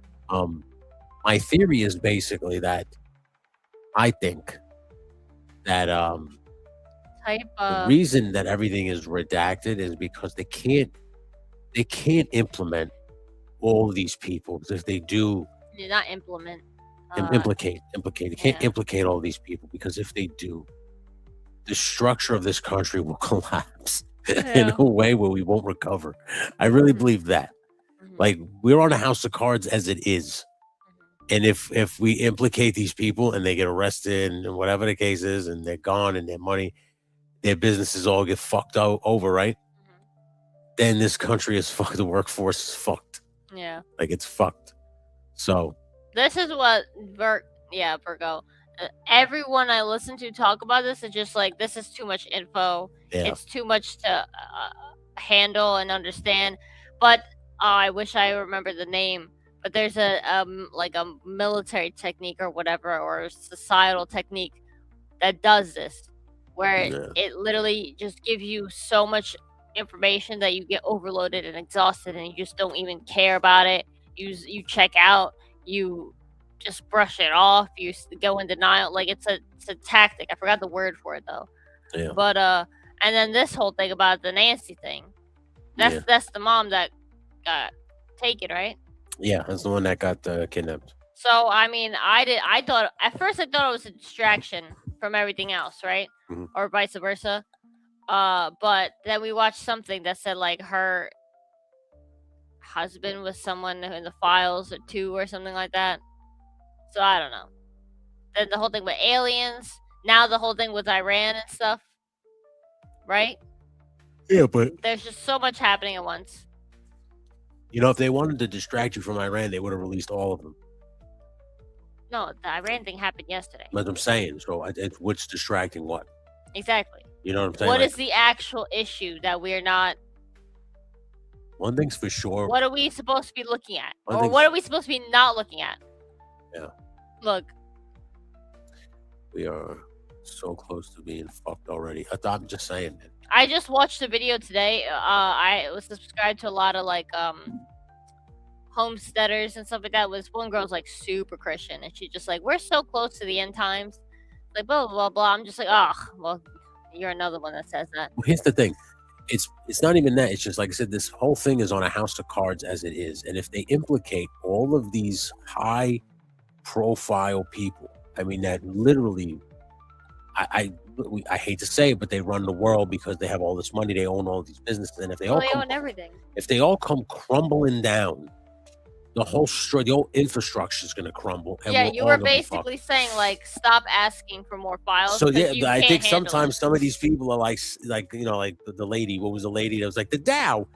My theory is basically that I think that Type the of. reason that everything is redacted is because they can't implement all of these people. Because if they do Not implement. implicate, they can't yeah. implicate all these people, because if they do, the structure of this country will collapse in Yeah. a way where we won't recover. I really Mhm. believe that. Mhm. Like, we're on a house of cards as it is. Mhm. And if we implicate these people and they get arrested and whatever the case is, and they're gone, and their money, their businesses all get fucked over, right? Mhm. Then this country is fucked. The workforce is fucked. Yeah. Like, it's fucked. So This is what Virgo. Everyone I listen to talk about this is just like, this is too much info. yeah, It's too much to handle and understand. But I wish I remember the name. But there's a military technique or whatever, or a societal technique that does this, where Yeah. it literally just gives you so much information that you get overloaded and exhausted, and you just don't even care about it. You check out. You just brush it off. You go in denial. Like, it's a tactic. I forgot the word for it though. Yeah. But and then this whole thing about the Nancy thing. That's the mom that got taken, right? Yeah, that's the one that got kidnapped. So I mean, I thought at first it was a distraction from everything else, right? Mhm. Or vice versa. But then we watched something that said like her husband was someone in the files or two or something like that. So I don't know. Then the whole thing with aliens. Now the whole thing with Iran and stuff. Right? Yeah, but There's just so much happening at once. if they wanted to distract you from Iran, they would have released all of them. No, the Iran thing happened yesterday. That's what I'm saying. So it's what's distracting what? Exactly. You know what I'm saying? What Like, is the actual issue that we're not? one thing's for sure. What are we supposed to be looking at? I Or think- what are we supposed to be not looking at? Yeah. Look, We are so close to being fucked already. I'm just saying, man. I just watched a video today. I was subscribed to a lot of like homesteaders and stuff like that. This one girl's like super Christian, and she's just like, we're so close to the end times. Like blah blah blah blah. I'm just like, oh well, you're another one that says that. Well, here's the thing. It's not even that. It's just like I said, this whole thing is on a house of cards as it is. And if they implicate all of these high profile people, I mean, that literally, I hate to say it, but they run the world because they have all this money. They own all these businesses. And if they Well, all they come, own everything. if they all come crumbling down, the whole infrastructure is going to crumble. And Yeah, we're you all were gonna be fucked. basically saying like stop asking for more files. So 'cause yeah, you I can't think handle sometimes it. some of these people are like like the lady. What was the lady that was like the Dow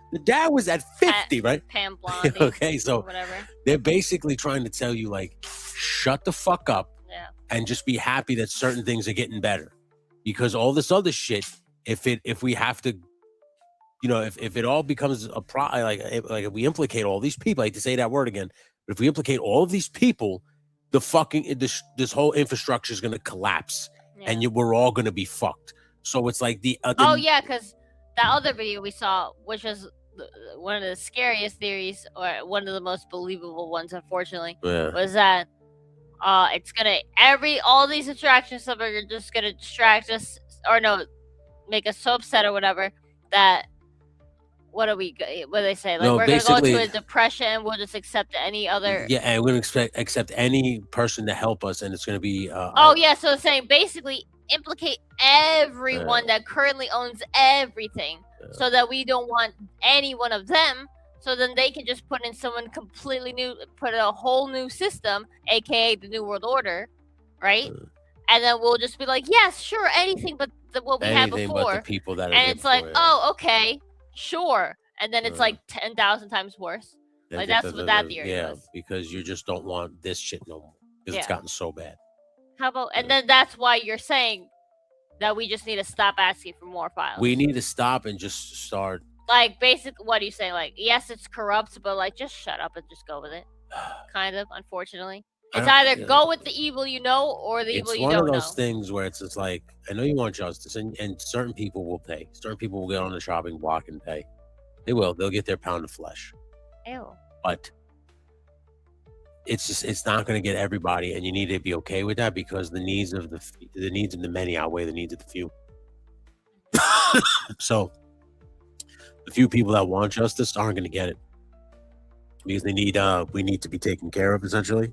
was at 50, right? Pam Blondie. Okay, so or whatever. they're basically trying to tell you like, shut the fuck up Yeah. and just be happy that certain things are getting better, because all this other shit, if we have to, you know, if it all becomes a like if we implicate all these people, I hate to say that word again, but if we implicate all of these people, the fucking this whole infrastructure is going to collapse, Yeah. and we're all going to be fucked. So it's like the Oh yeah, because that other video we saw, which was one of the scariest theories, or one of the most believable ones, unfortunately, Yeah. was that it's gonna all these attraction stuff are just gonna distract us, or no, make us so upset or whatever that what do they say? Like, No, we're gonna go basically- into a depression and we'll just accept any other. Yeah, and we're going to accept any person to help us, and it's going to be. Oh yeah, so it's saying basically implicate everyone that currently owns everything, so that we don't want any one of them. So then they can just put in someone completely new, put a whole new system, aka the New World Order, right? And then we'll just be like, yes, sure, anything but what we had anything before. but the people that are And there it's like, before, oh, okay, sure. And then it's like 10,000 times worse. yeah. Like, that's what that theory Yeah, was. because you just don't want this shit no more, because it's Yeah. gotten so bad. How about, and then that's why you're saying that we just need to stop asking for more files. We need to stop and just start. Like, basically, what are you saying? Like, yes, it's corrupt, but like, just shut up and just go with it. Kind of, unfortunately. It's either go with the evil you know, or the evil It's you one don't of those know. things where it's just like, I know you want justice, and certain people will pay. Certain people will get on the chopping block and pay. They will. They'll get their pound of flesh. Ew. But it's not going to get everybody, and you need to be okay with that, because the needs of the many outweigh the needs of the few. So the few people that want justice aren't going to get it, because we need to be taken care of, essentially.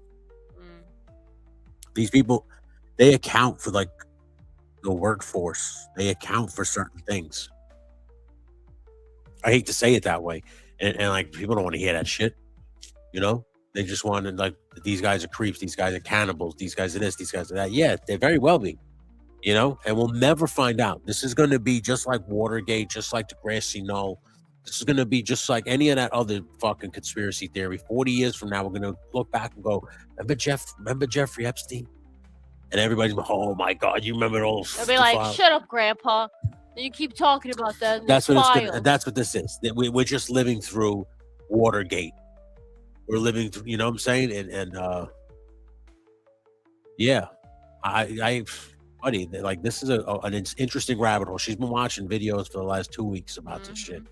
These people, they account for like the workforce. They account for certain things. I hate to say it that way, and like, people don't want to hear that shit. You know, they just want to, like, these guys are creeps, these guys are cannibals, these guys are this, these guys are that. Yeah, they're very well be, you know, and we'll never find out. This is going to be just like Watergate, just like the grassy knoll. This is going to be just like any of that other fucking conspiracy theory. 40 years from now, we're going to look back and go, remember Jeffrey Epstein? And everybody's going, oh my God, you remember all They'll be like, shut up, Grandpa. You keep talking about that. That's what this is. We're just living through Watergate. We're living through, you know what I'm saying? And yeah, buddy, like, this is an interesting rabbit hole. She's been watching videos for the last 2 weeks about this shit.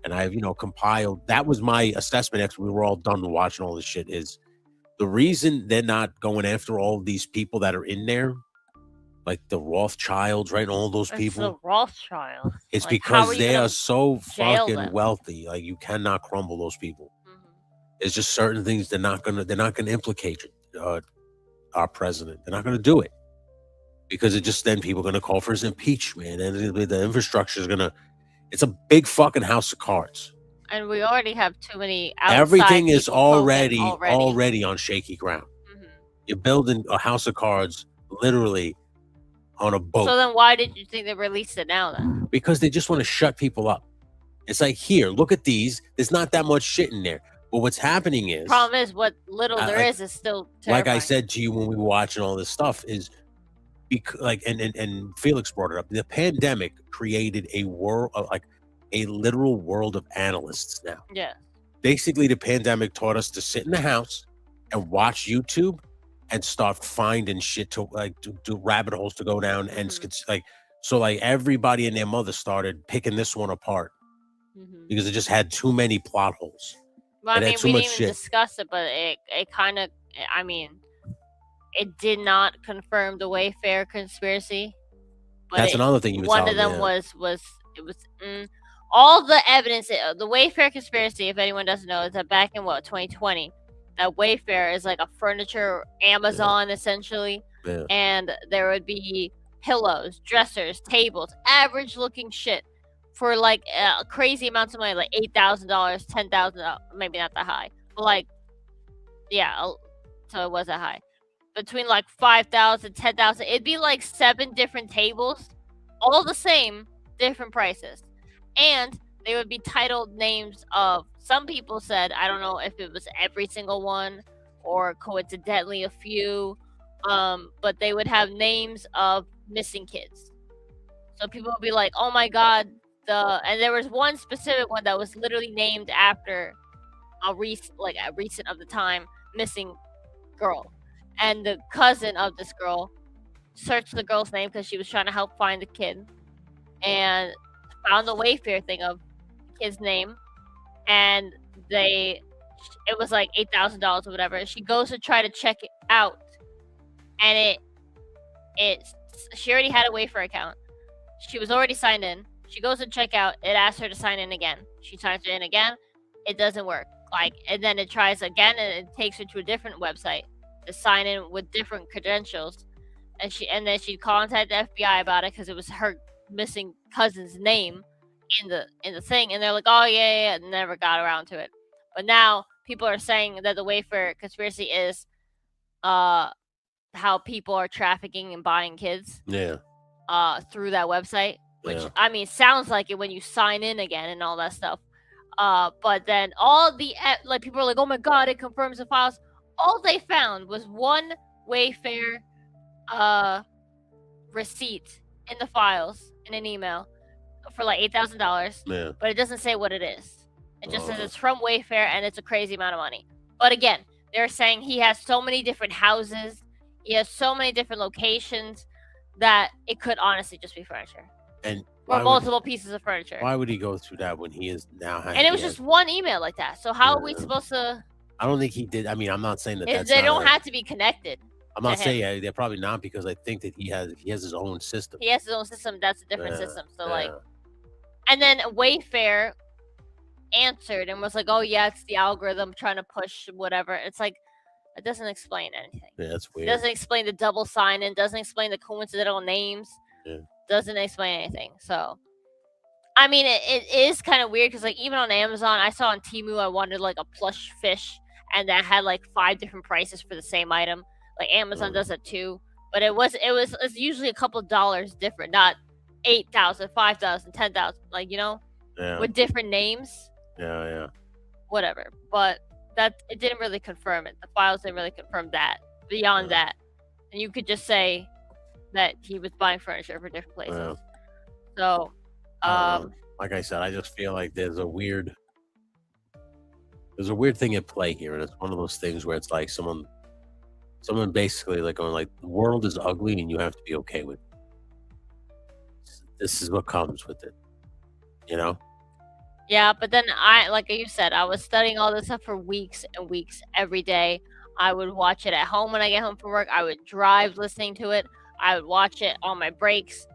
And I've, compiled, that was my assessment after we were all done watching all this shit, is the reason they're not going after all these people that are in there, like the Rothschilds, right? And all those people. The Rothschilds. It's like, because they are so jail fucking them? wealthy. Like, you cannot crumble those people. It's just certain things they're not gonna implicate our president. They're not gonna do it, because it just, then people are gonna call for his impeachment, and the infrastructure is gonna. It's a big fucking house of cards. And we already have too many outside Everything is people already on shaky ground. You're building a house of cards literally on a boat. So then why did you think they released it now then? Because they just want to shut people up. It's like, here, look at these. There's not that much shit in there. But what's happening is, Problem is, what little there is still terrifying. like I said to you when we were watching all this stuff, is like, and Felix brought it up. The pandemic created a world, like a literal world of analysts now. Yeah. Basically, the pandemic taught us to sit in the house and watch YouTube and start finding shit to, like, do rabbit holes to go down, and so like everybody and their mother started picking this one apart because it just had too many plot holes. Well, I mean, we didn't even discuss it, but it kind of, I mean, it did not confirm the Wayfair conspiracy. That's another thing you were telling me. One of them was all the evidence. The Wayfair conspiracy, if anyone doesn't know, is that back in 2020, that Wayfair is like a furniture Amazon essentially, and there would be pillows, dressers, tables, average looking shit for like crazy amounts of money, like $8,000, $10,000, maybe not that high, but like Yeah, so it wasn't high. Between like 5,000, 10,000, it'd be like 7 different tables, all the same, different prices. And they would be titled names of, some people said, I don't know if it was every single one or coincidentally a few, but they would have names of missing kids. So people would be like, oh my God, and there was one specific one that was literally named after a recent of the time missing girl. And the cousin of this girl searched the girl's name because she was trying to help find the kid, and found the Wayfair thing of the kid's name, and it was like $8,000 or whatever. She goes to try to check it out, and she already had a Wayfair account. She was already signed in. She goes to check out. It asks her to sign in again. She signs in again. It doesn't work. And then it tries again, and it takes her to a different website to sign in with different credentials. And then she contacted the FBI about it because it was her missing cousin's name in the thing, and they're like, oh yeah, never got around to it. But now people are saying that the Wayfair conspiracy is how people are trafficking and buying kids. Yeah. Through that website, which Yeah. I mean sounds like it when you sign in again and all that stuff. But then all the people are like, oh my God, it confirms the files. All they found was one Wayfair receipt in the files in an email for like $8,000. Yeah. But it doesn't say what it is. It just says it's from Wayfair and it's a crazy amount of money. But again, they're saying he has so many different houses, he has so many different locations that it could honestly just be furniture. And or multiple pieces of furniture. Why would he go through that when he is now? And it was just one email like that. So how are we supposed to? I don't think he did. I mean, I'm not saying that they don't have to be connected. I'm not saying they're probably not, because I think that he has his own system. He has his own system. That's a different system. So and then Wayfair answered and was like, "Oh yeah, it's the algorithm trying to push whatever." It's like it doesn't explain anything. Yeah, that's weird. It doesn't explain the double sign in. Doesn't explain the coincidental names. Yeah. Doesn't explain anything. So, I mean, it is kind of weird because like even on Amazon, I saw on Temu, I wanted like a plush fish, and that had like 5 different prices for the same item. Like Amazon does it too, but it's usually a couple of dollars different, not 8,000, 5,000, 10,000, like with different names. Yeah. Whatever, but that it didn't really confirm it. The files didn't really confirm that. Beyond that, and you could just say that he was buying furniture for different places. So, like I said, I just feel like there's a weird thing at play here, and it's one of those things where it's like someone basically like going like, the world is ugly and you have to be okay with it. This is what comes with it, Yeah, but then like you said, I was studying all this stuff for weeks and weeks every day. I would watch it at home when I get home from work. I would drive listening to it. I would watch it on my breaks.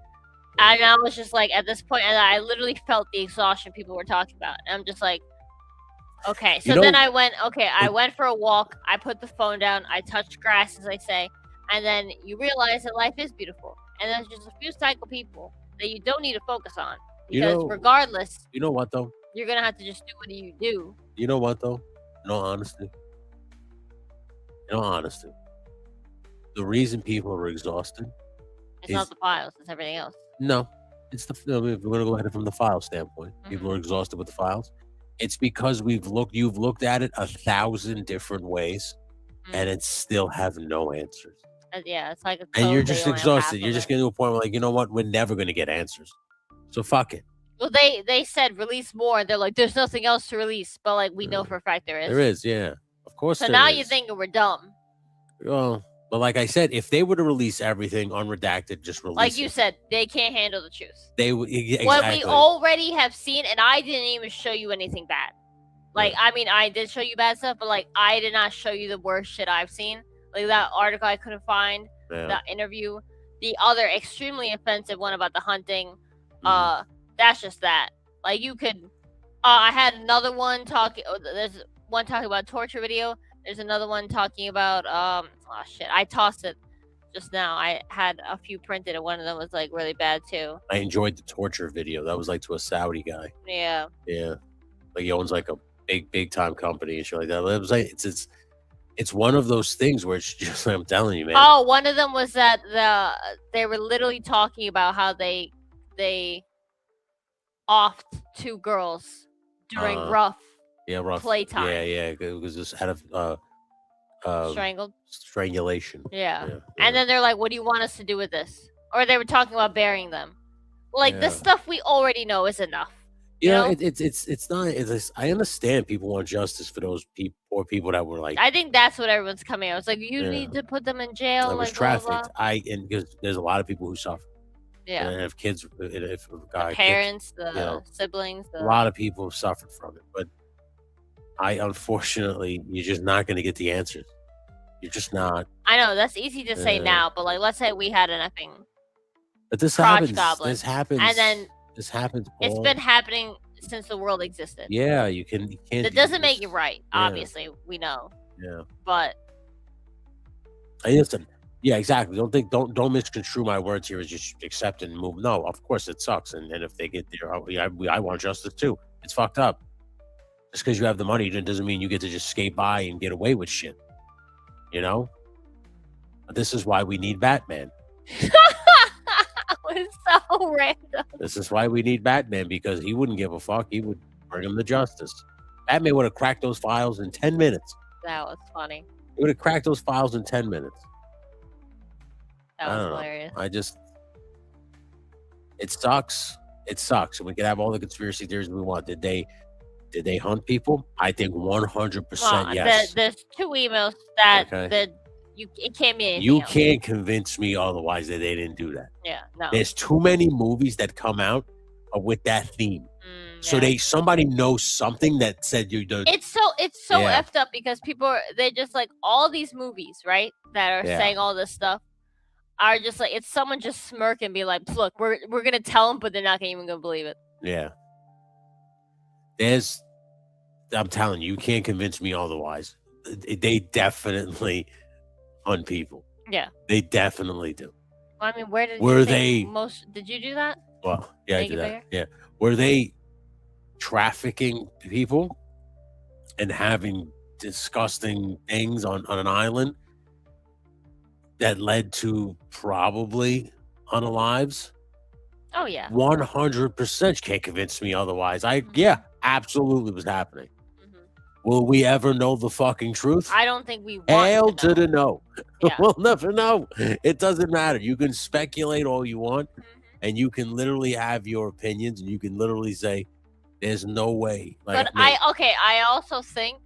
And I was just like, at this point, and I literally felt the exhaustion people were talking about. And I'm just like, okay. So then I went for a walk. I put the phone down. I touched grass, as I say. And then you realize that life is beautiful. And there's just a few psycho people that you don't need to focus on. Because regardless, you know what though? You're going to have to just do what you do. You know what though? In all honesty, the reason people are exhausted it's not the files, it's everything else. No, it's we're going to go at it from the file standpoint. People are exhausted with the files. It's because you've looked at it 1,000 different ways, and it still have no answers. Yeah, it's like and you're just exhausted. You're just getting to a point where like, you know what? We're never going to get answers. So fuck it. Well, they said release more, and they're like, there's nothing else to release, but like we know for a fact there is. There is, yeah, of course. So now you're thinking we're dumb. Well, but like I said, if they were to release everything unredacted, just release. Like you said, they can't handle the truth. They exactly. What we already have seen, and I didn't even show you anything bad. Like I mean, I did show you bad stuff, but like I did not show you the worst shit I've seen. Like that article I couldn't find, that interview, the other extremely offensive one about the hunting. That's just that. Like you could. I had another one talking. There's one talking about torture video. There's another one talking about oh shit, I tossed it just now. I had a few printed and one of them was like really bad too. I enjoyed the torture video. That was like to a Saudi guy. Yeah. Like he owns like a big time company and shit like that. It was like it's It's one of those things where it's just I'm telling you, man. Oh, one of them was that they were literally talking about how they offed 2 girls during rough playtime. Yeah, it was just out of Strangled. strangulation. Yeah. And then they're like, "What do you want us to do with this?" Or they were talking about burying them. Like the stuff we already know is enough. You know? It's not. I understand people want justice for those poor people that were like. I think that's what everyone's coming out. It's like you need to put them in jail. That was like trafficked. Blah, blah. And because there's a lot of people who suffer. Yeah. And have kids. If a guy, the parents, siblings. A lot of people have suffered from it, but unfortunately, you're just not going to get the answers. You're just not. I know that's easy to say now, but like, let's say we had an effing. But this crotch happens. Goblin, this happens. And then this happens. It's been happening since the world existed. Yeah, you can't. That doesn't make it right. Obviously, we know. Yeah. But. Listen. Yeah, exactly. Don't misconstrue my words here as just accept and move. No, of course it sucks, and if they get there, I want justice too. It's fucked up. Just because you have the money doesn't mean you get to just skate by and get away with shit. You know? But this is why we need Batman. That was so random. This is why we need Batman, because he wouldn't give a fuck. He would bring him to justice. Batman would have cracked those files in 10 minutes. That was funny. He would have cracked those files in 10 minutes. That was hilarious. It sucks. It sucks. And we can have all the conspiracy theories we want. Did they hunt people? I think 100% yes. There's 2 emails that it can't be anything You else. can't convince me otherwise that they didn't do that. Yeah, no. There's too many movies that come out with that theme. So somebody knows something that said you do. It's so effed up because they just like all these movies, right? That are saying all this stuff are just like it's someone just smirk and be like, look, we're gonna tell them, but they're not even gonna believe it. Yeah. I'm telling you, you can't convince me otherwise. They definitely hunt people. Yeah. They definitely do. Well, I mean, where did did you do that? Well, yeah, I did that. Yeah. Were they trafficking people and having disgusting things on an island that led to probably unalives? Oh yeah. 100% can't convince me otherwise. Absolutely was happening. Will we ever know the fucking truth? I don't think we want Hell to know. to the no. Yeah. We'll never know. It doesn't matter. You can speculate all you want, and you can literally have your opinions, and you can literally say, there's no way. But I also think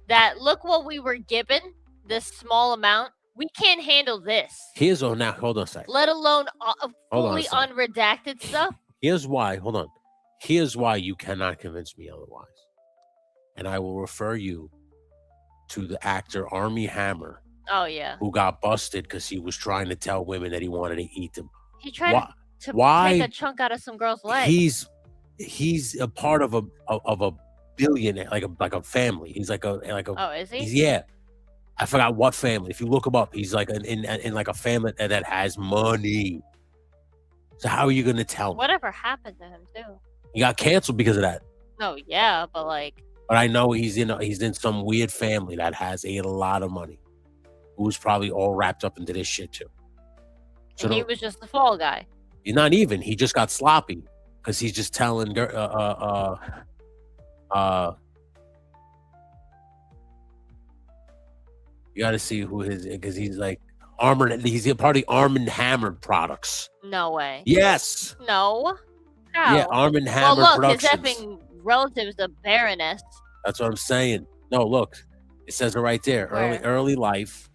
that look what we were given, this small amount. We can't handle this. Now, hold on a second. Let alone fully unredacted stuff. Here's why you cannot convince me otherwise. And I will refer you to the actor Armie Hammer. Oh, yeah. Who got busted because he was trying to tell women that he wanted to eat them. He tried to take a chunk out of some girl's leg. He's a part of a billionaire, like a family. He's like a. Oh, is he? I forgot what family. If you look him up, he's like in like a family that has money. So how are you going to tell me? Whatever happened to him too? He got canceled because of that. No, yeah, but like. But I know he's in some weird family that has a lot of money, who's probably all wrapped up into this shit too. So he was just the fall guy. He's not even. He just got sloppy because he's just telling you got to see who his, because he's like Armored. He's part of the Arm & Hammer products. No way. Yes. No. How? Yeah, Arm & Hammer well, look, Productions. his effing relative's a baroness. That's what I'm saying. No, look, it says it right there. Where? Early life.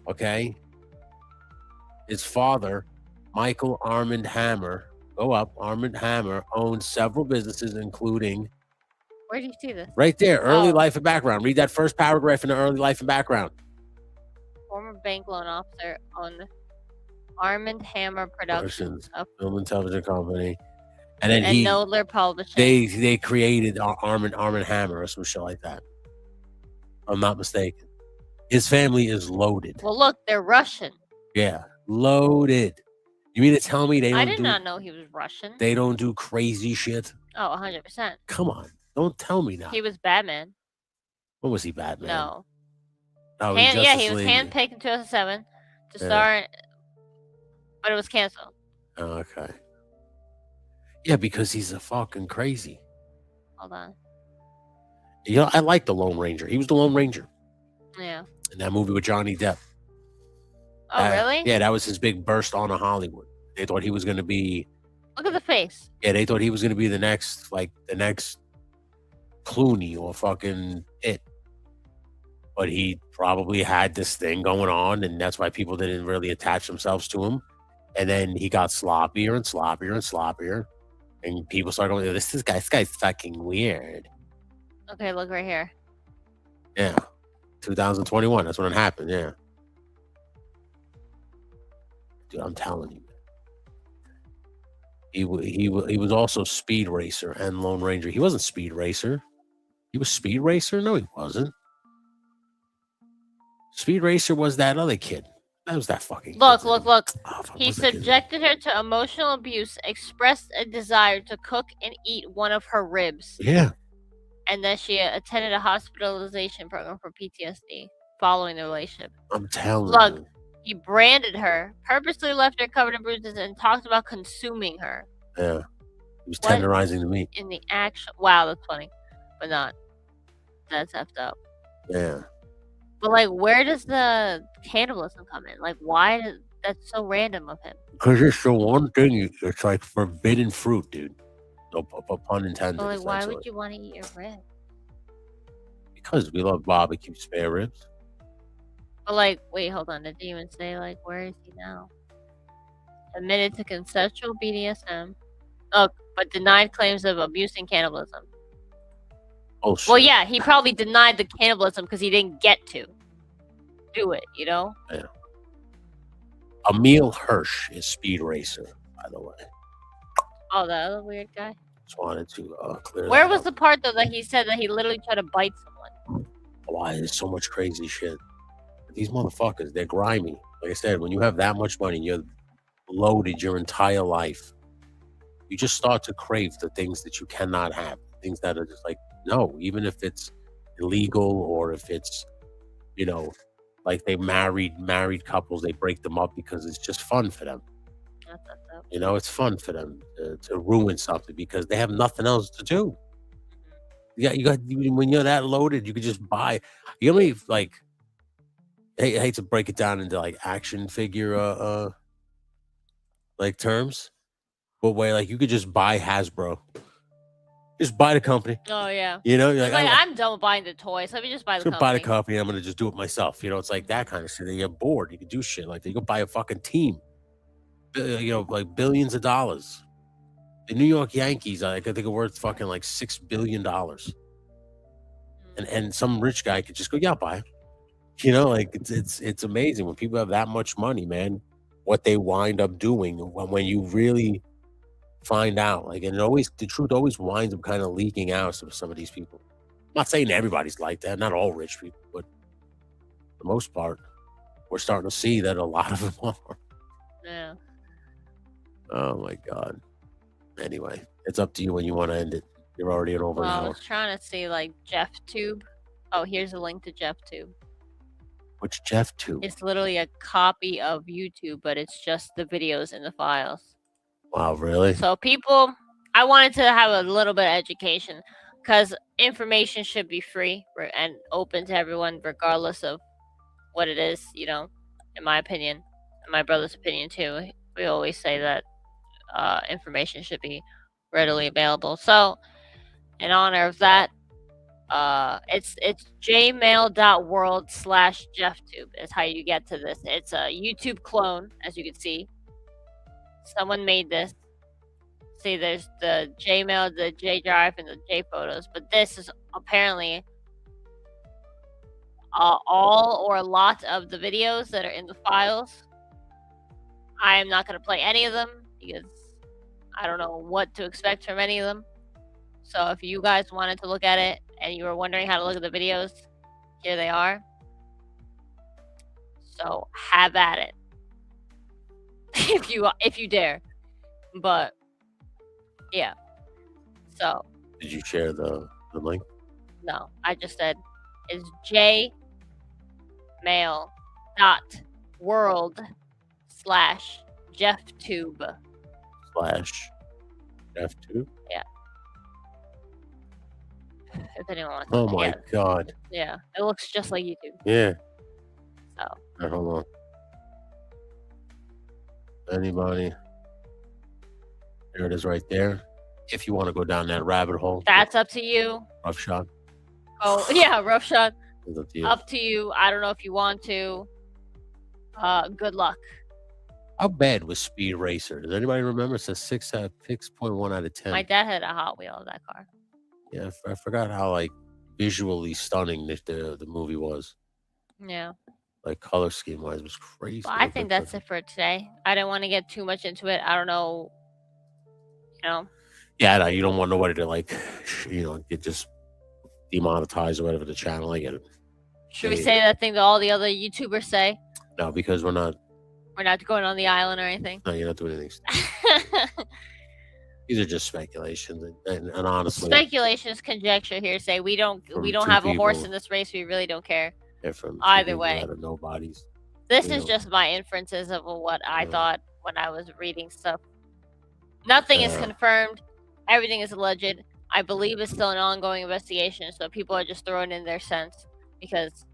Okay. His father, Michael Armand Hammer, go up. Armand Hammer owns several businesses, including. Where do you see this? Right there, early life and background. Read that first paragraph in the early life and background. Former bank loan officer on Armand Hammer Productions, film and television company, and then Nodler Publishing. They created Arm & Hammer or some shit like that. If I'm not mistaken. His family is loaded. Well, look, they're Russian. Yeah, loaded. You mean to tell me they don't? I did not know he was Russian. They don't do crazy shit. Oh, 100%. Come on, don't tell me that. He was Batman. When was he Batman? No. Oh, Yeah, he Justice was League. handpicked in 2007 to Yeah. star, but it was canceled. Oh, okay. Yeah, because he's a fucking crazy. Hold on. You know, I like the Lone Ranger. He was the Lone Ranger Yeah. in that movie with Johnny Depp. Oh, really? Yeah, that was his big burst onto Hollywood. They thought he was going to be. Look at the face. Yeah, they thought he was going to be the next Clooney or fucking It. But he probably had this thing going on, and that's why people didn't really attach themselves to him. And then he got sloppier and sloppier and sloppier, and people started going, "This guy's fucking weird." Okay, look right here. Yeah, 2021. That's when it happened. Yeah, dude, I'm telling you, he was also Speed Racer and Lone Ranger. He wasn't Speed Racer. He was Speed Racer. No, he wasn't. Speed Racer was that other kid. That was that fucking Look. Oh, He subjected her to emotional abuse, expressed a desire to cook and eat one of her ribs. Yeah. And then she attended a hospitalization program for PTSD following the relationship. I'm telling Look, you. he branded her, purposely left her covered in bruises, and talked about consuming her. Yeah. He was tenderizing the meat. In the action. Wow, that's funny. But not. That's effed up. Yeah. But, like, where does the cannibalism come in? Like, why that's so random of him? Because it's the one thing, it's like forbidden fruit, dude. No pun intended. But, like, why would you want to eat your rib? Because we love barbecue spare ribs. But, like, wait, hold on. Did they even say, like, where is he now? Admitted to consensual BDSM. Oh, but denied claims of abuse and cannibalism. Oh, shit. Well, yeah, he probably denied the cannibalism because he didn't get to do it, you know? Yeah. Emil Hirsch is Speed Racer, by the way. Oh, the other weird guy? Just wanted to clear that Where was up. the part, though, that he said that he literally tried to bite someone? Why? There's so much crazy shit. These motherfuckers, they're grimy. Like I said, when you have that much money, you're loaded your entire life. You just start to crave the things that you cannot have. Things that are just like, no, even if it's illegal or if it's, you know, like they married couples, they break them up because it's just fun for them. You know, it's fun for them to ruin something because they have nothing else to do. You got when you're that loaded, you could just buy. You know, what I mean? Like, I hate to break it down into like action figure like terms, but where like you could just buy Hasbro. Just buy the company. Oh, yeah. You know, you're like, I'm done with buying the toys. Let me just buy the company. Buy the company. I'm gonna just do it myself. You know, it's like that kind of shit. You get bored. You can do shit like that. You go buy a fucking team. You know, like billions of dollars. The New York Yankees, I think, are worth fucking like $6 billion. And some rich guy could just go, yeah, I'll buy it. You know, like it's amazing when people have that much money, man. What they wind up doing when you really find out, like, and the truth always winds up kind of leaking out to some of these people. I'm not saying everybody's like that, not all rich people, but for the most part, we're starting to see that a lot of them are. Yeah. Oh my God. Anyway, it's up to you when you want to end it. You're already at over an hour. I was trying to see like JeffTube. Oh, here's a link to JeffTube. Which JeffTube? It's literally a copy of YouTube, but it's just the videos in the files. Wow, really? So people, I wanted to have a little bit of education because information should be free and open to everyone, regardless of what it is, you know, in my opinion, and my brother's opinion too. We always say that information should be readily available. So in honor of that, it's jmail.world/JeffTube is how you get to this. It's a YouTube clone, as you can see. Someone made this. See, there's the Jmail, the J Drive, and the J Photos, but this is apparently all or a lot of the videos that are in the files. I am not going to play any of them because I don't know what to expect from any of them. So if you guys wanted to look at it and you were wondering how to look at the videos, here they are. So have at it. if you dare. But yeah. So did you share the link? No, I just said is jmail.world/JeffTube. Slash F2. Yeah. If anyone wants Oh to. my Yeah. god. Yeah. It looks just like YouTube. Yeah. So. Hold on. Anybody? There it is right there. If you want to go down that rabbit hole. That's up to you. Rough shot. Oh, yeah, rough shot. It's up to you. Up to you. I don't know if you want to. Good luck. How bad was Speed Racer? Does anybody remember? It says 6.1 out of 10. My dad had a Hot Wheel of that car. Yeah, I forgot how like visually stunning the movie was. Yeah. Like color scheme wise, it was crazy. Well, I think that's it for today. I didn't want to get too much into it. I don't know. You know. Yeah, no, you don't want nobody to like, get just demonetized or whatever the channel. I get it. Should we say that thing that all the other YouTubers say? No, because we're not. We're not going on the island or anything. No, you're not doing anything. These are just speculations, and honestly, speculations, conjecture, hearsay. We don't have a horse in this race. We really don't care. From either way. Nobodies. This is just my inferences of what I thought when I was reading stuff. Nothing is confirmed. Everything is alleged. I believe it's still an ongoing investigation, so people are just throwing in their sense because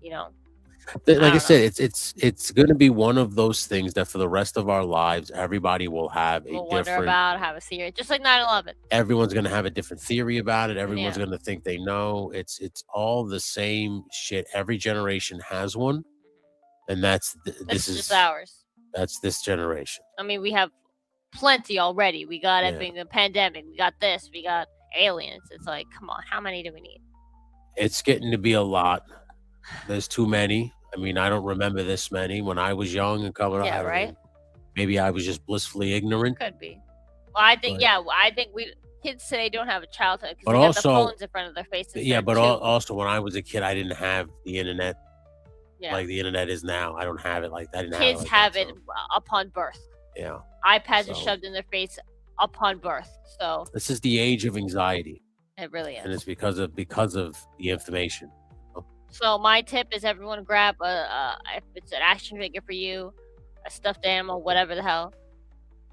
like I said, it's going to be one of those things that for the rest of our lives, everybody will have we'll different. Wonder about, have a theory, just like 9/11. Everyone's going to have a different theory about it. Everyone's going to think they know. It's all the same shit. Every generation has one, and this is just ours. That's this generation. I mean, we have plenty already. We got everything. The pandemic. We got this. We got aliens. It's like, come on, how many do we need? It's getting to be a lot. There's too many. I mean, I don't remember this many when I was young and coming up. Yeah, right. Maybe I was just blissfully ignorant. Could be. Well, I think kids today don't have a childhood because they have the phones in front of their faces. Yeah, but also when I was a kid, I didn't have the internet like the internet is now. I don't have it like that. Kids have it upon birth. Yeah. iPads are shoved in their face upon birth. So this is the age of anxiety. It really is, and it's because of the information. So my tip is everyone grab if it's an action figure for you, a stuffed animal, whatever the hell,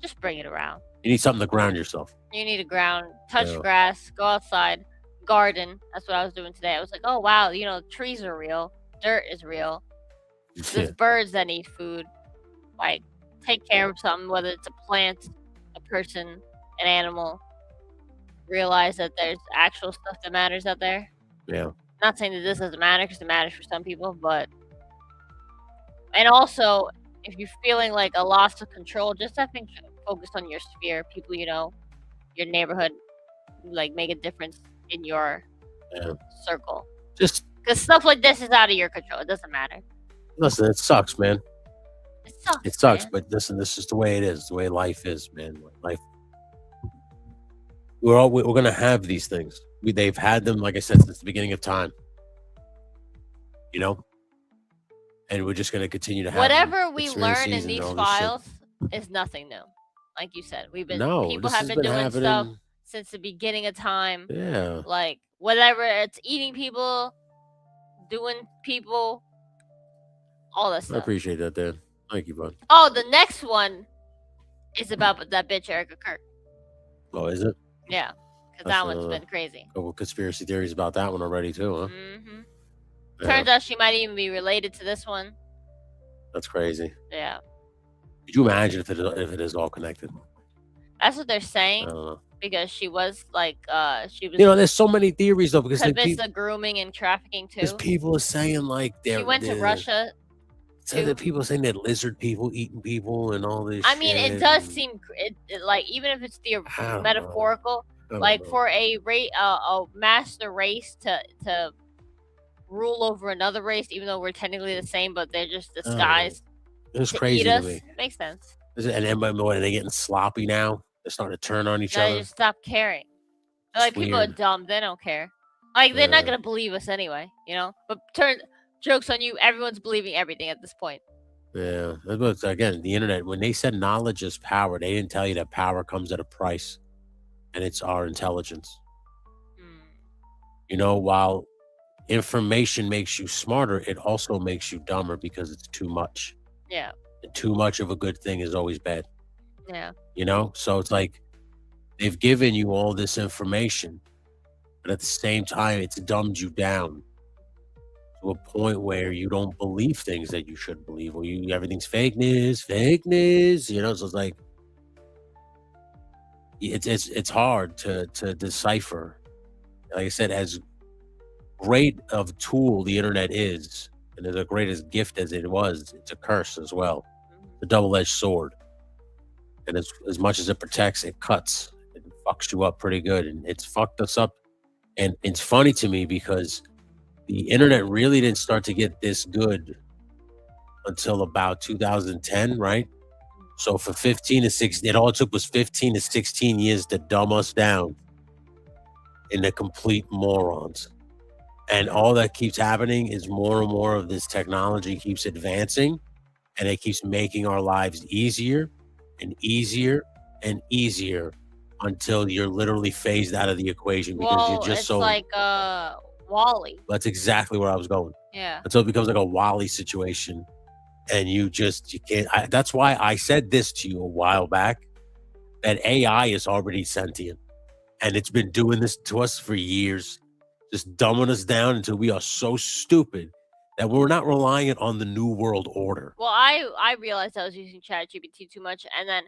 just bring it around. You need something to ground yourself. You need to ground, touch grass, go outside, garden. That's what I was doing today. I was like, oh wow, trees are real, dirt is real. There's birds that need food. Like, take care of something, whether it's a plant, a person, an animal. Realize that there's actual stuff that matters out there. Yeah. Not saying that this doesn't matter because it matters for some people, and also if you're feeling like a loss of control, just I think focus on your sphere, people your neighborhood, like make a difference in your circle. Just because stuff like this is out of your control. It doesn't matter. Listen, it sucks, man. It sucks, but listen, this is the way it is. The way life is, man. Life. We're gonna have these things. They've had them, like I said, since the beginning of time. And we're just gonna continue to have whatever we learn in these files is nothing new. Like you said, people have been doing stuff since the beginning of time. Yeah. Like whatever, it's eating people, doing people, all that stuff. I appreciate that, Dan. Thank you, bud. Oh, the next one is about that bitch Erica Kirk. Oh, is it? Yeah, because that one's been crazy. Couple conspiracy theories about that one already too, huh? Mm-hmm. Yeah. Turns out she might even be related to this one. That's crazy. Yeah. Could you imagine if it is all connected? That's what they're saying. I don't know. Because she was like, she was. There's so many theories though. Because the grooming and trafficking too. Because people are saying like she went to Russia. So that people are saying that lizard people eating people and all this. I mean, it does seem like even if it's metaphorical, like for a master race to rule over another race, even though we're technically the same, but they're just disguised. It's crazy to me. It makes sense. And then what are they getting sloppy now? They're starting to turn on each other. They just stop caring. Like people are dumb. They don't care. Like they're not gonna believe us anyway, But joke's on you. Everyone's believing everything at this point. Yeah. But again, the internet, when they said knowledge is power, they didn't tell you that power comes at a price. And it's our intelligence. While information makes you smarter, it also makes you dumber because it's too much. Yeah. And too much of a good thing is always bad. Yeah. You know? So it's like they've given you all this information, but at the same time, it's dumbed you down to a point where you don't believe things that you should believe, or everything's fake news, you know. So it's like it's hard to decipher. Like I said, as great of tool the internet is, and as a greatest gift as it was, it's a curse as well. A double-edged sword. And as much as it protects, it cuts. It fucks you up pretty good, and it's fucked us up. And it's funny to me because the internet really didn't start to get this good until about 2010, right? So for 15 to 16, it all took was 15 to 16 years to dumb us down into complete morons. And all that keeps happening is more and more of this technology keeps advancing, and it keeps making our lives easier and easier and easier until you're literally phased out of the equation because you're just it's so like Wally. That's exactly where I was going. Yeah. Until it becomes like a Wally situation, and you can't. That's why I said this to you a while back, that AI is already sentient, and it's been doing this to us for years, just dumbing us down until we are so stupid that we're not relying on the new world order. Well, I realized I was using ChatGPT too much, and then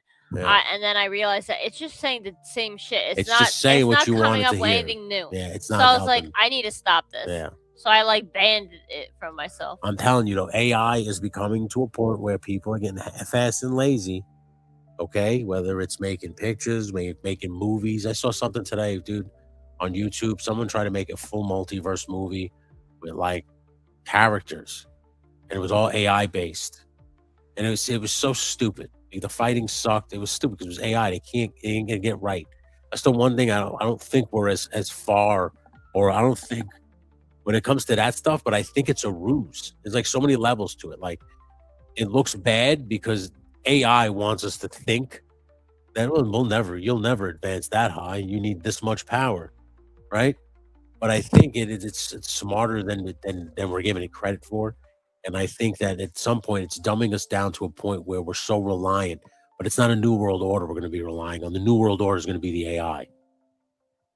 I realized that it's just saying the same shit. It's just saying what you coming wanted up to with hear. anything new. Yeah, it's So not. I was like, helping. I need to stop this. Yeah. So I like banned it from myself. I'm telling you though, AI is becoming to a point where people are getting fast and lazy. Okay, whether it's making pictures, making movies. I saw something today, dude, on YouTube. Someone tried to make a full multiverse movie with like characters, and it was all AI based, and it was so stupid. Like, the fighting sucked. It was stupid because it was AI. They ain't gonna get right. That's the one thing I don't think we're as far, or I don't think when it comes to that stuff. But I think it's a ruse. There's like so many levels to it. Like it looks bad because AI wants us to think that you'll never advance that high. You need this much power, right? But I think it's smarter than we're giving it credit for, and I think that at some point it's dumbing us down to a point where we're so reliant. But it's not a new world order we're going to be relying on. The new world order is going to be the AI.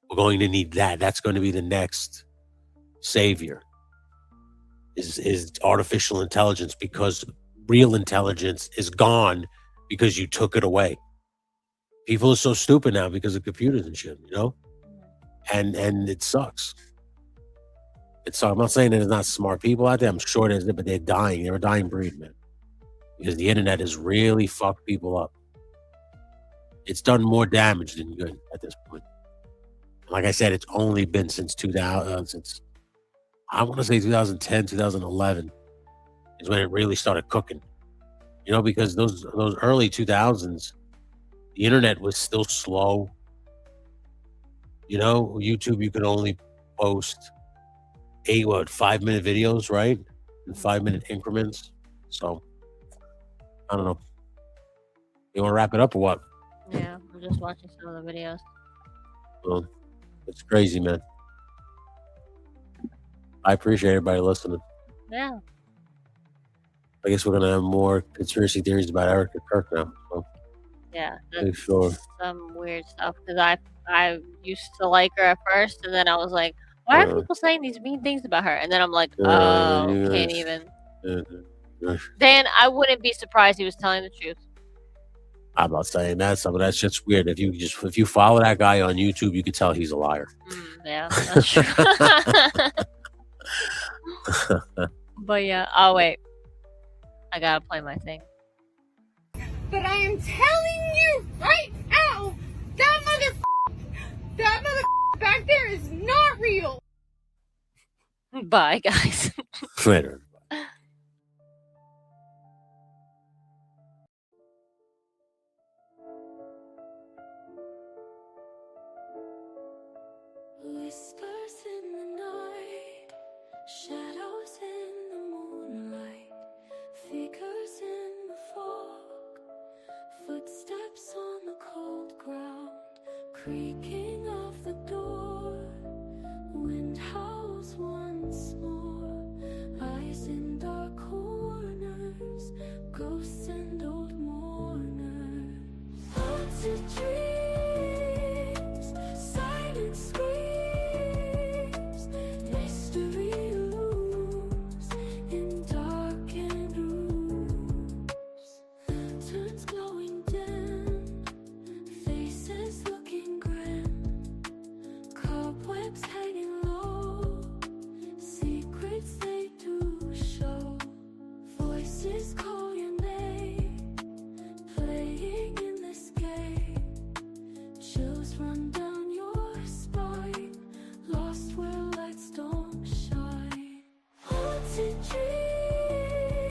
We're going to need that. That's going to be the next savior. Is artificial intelligence, because real intelligence is gone because you took it away. People are so stupid now because of computers and shit, you know? And it sucks. I'm not saying there's not smart people out there. I'm sure there's, but they're dying. They're a dying breed, man. Because the internet has really fucked people up. It's done more damage than good at this point. Like I said, it's only been since 2000, since I want to say 2010, 2011 is when it really started cooking. You know, because those early 2000s, the internet was still slow. You know, YouTube, you could only post 5-minute videos, right? In 5-minute increments. So, I don't know. You want to wrap it up or what? Yeah, I'm just watching some of the videos. Well, it's crazy, man. I appreciate everybody listening. Yeah. I guess we're going to have more conspiracy theories about Erica Kirk now. So. Yeah, Pretty sure. Some weird stuff because I used to like her at first, and then I was like, why are people saying these mean things about her? And then I'm like, can't even. Then I wouldn't be surprised he was telling the truth. I'm not saying that. Some of that shit's weird. If you follow that guy on YouTube, you can tell he's a liar. Yeah, that's true. But yeah, oh wait, I gotta play my thing. But I am telling you right now, that mother back there is not real. Bye, guys. Later. Whispers in the night, shadows in the moonlight, figures in the fog, footsteps on the cold ground, creaking of the door, wind howls once dark corners, ghosts and old mourners. Haunted dreams, silent screams, mystery looms in darkened rooms. Lanterns glowing dim, faces looking grim, cobwebs hanging low, secrets they do show. Voices call your name, playing in this game. Chills run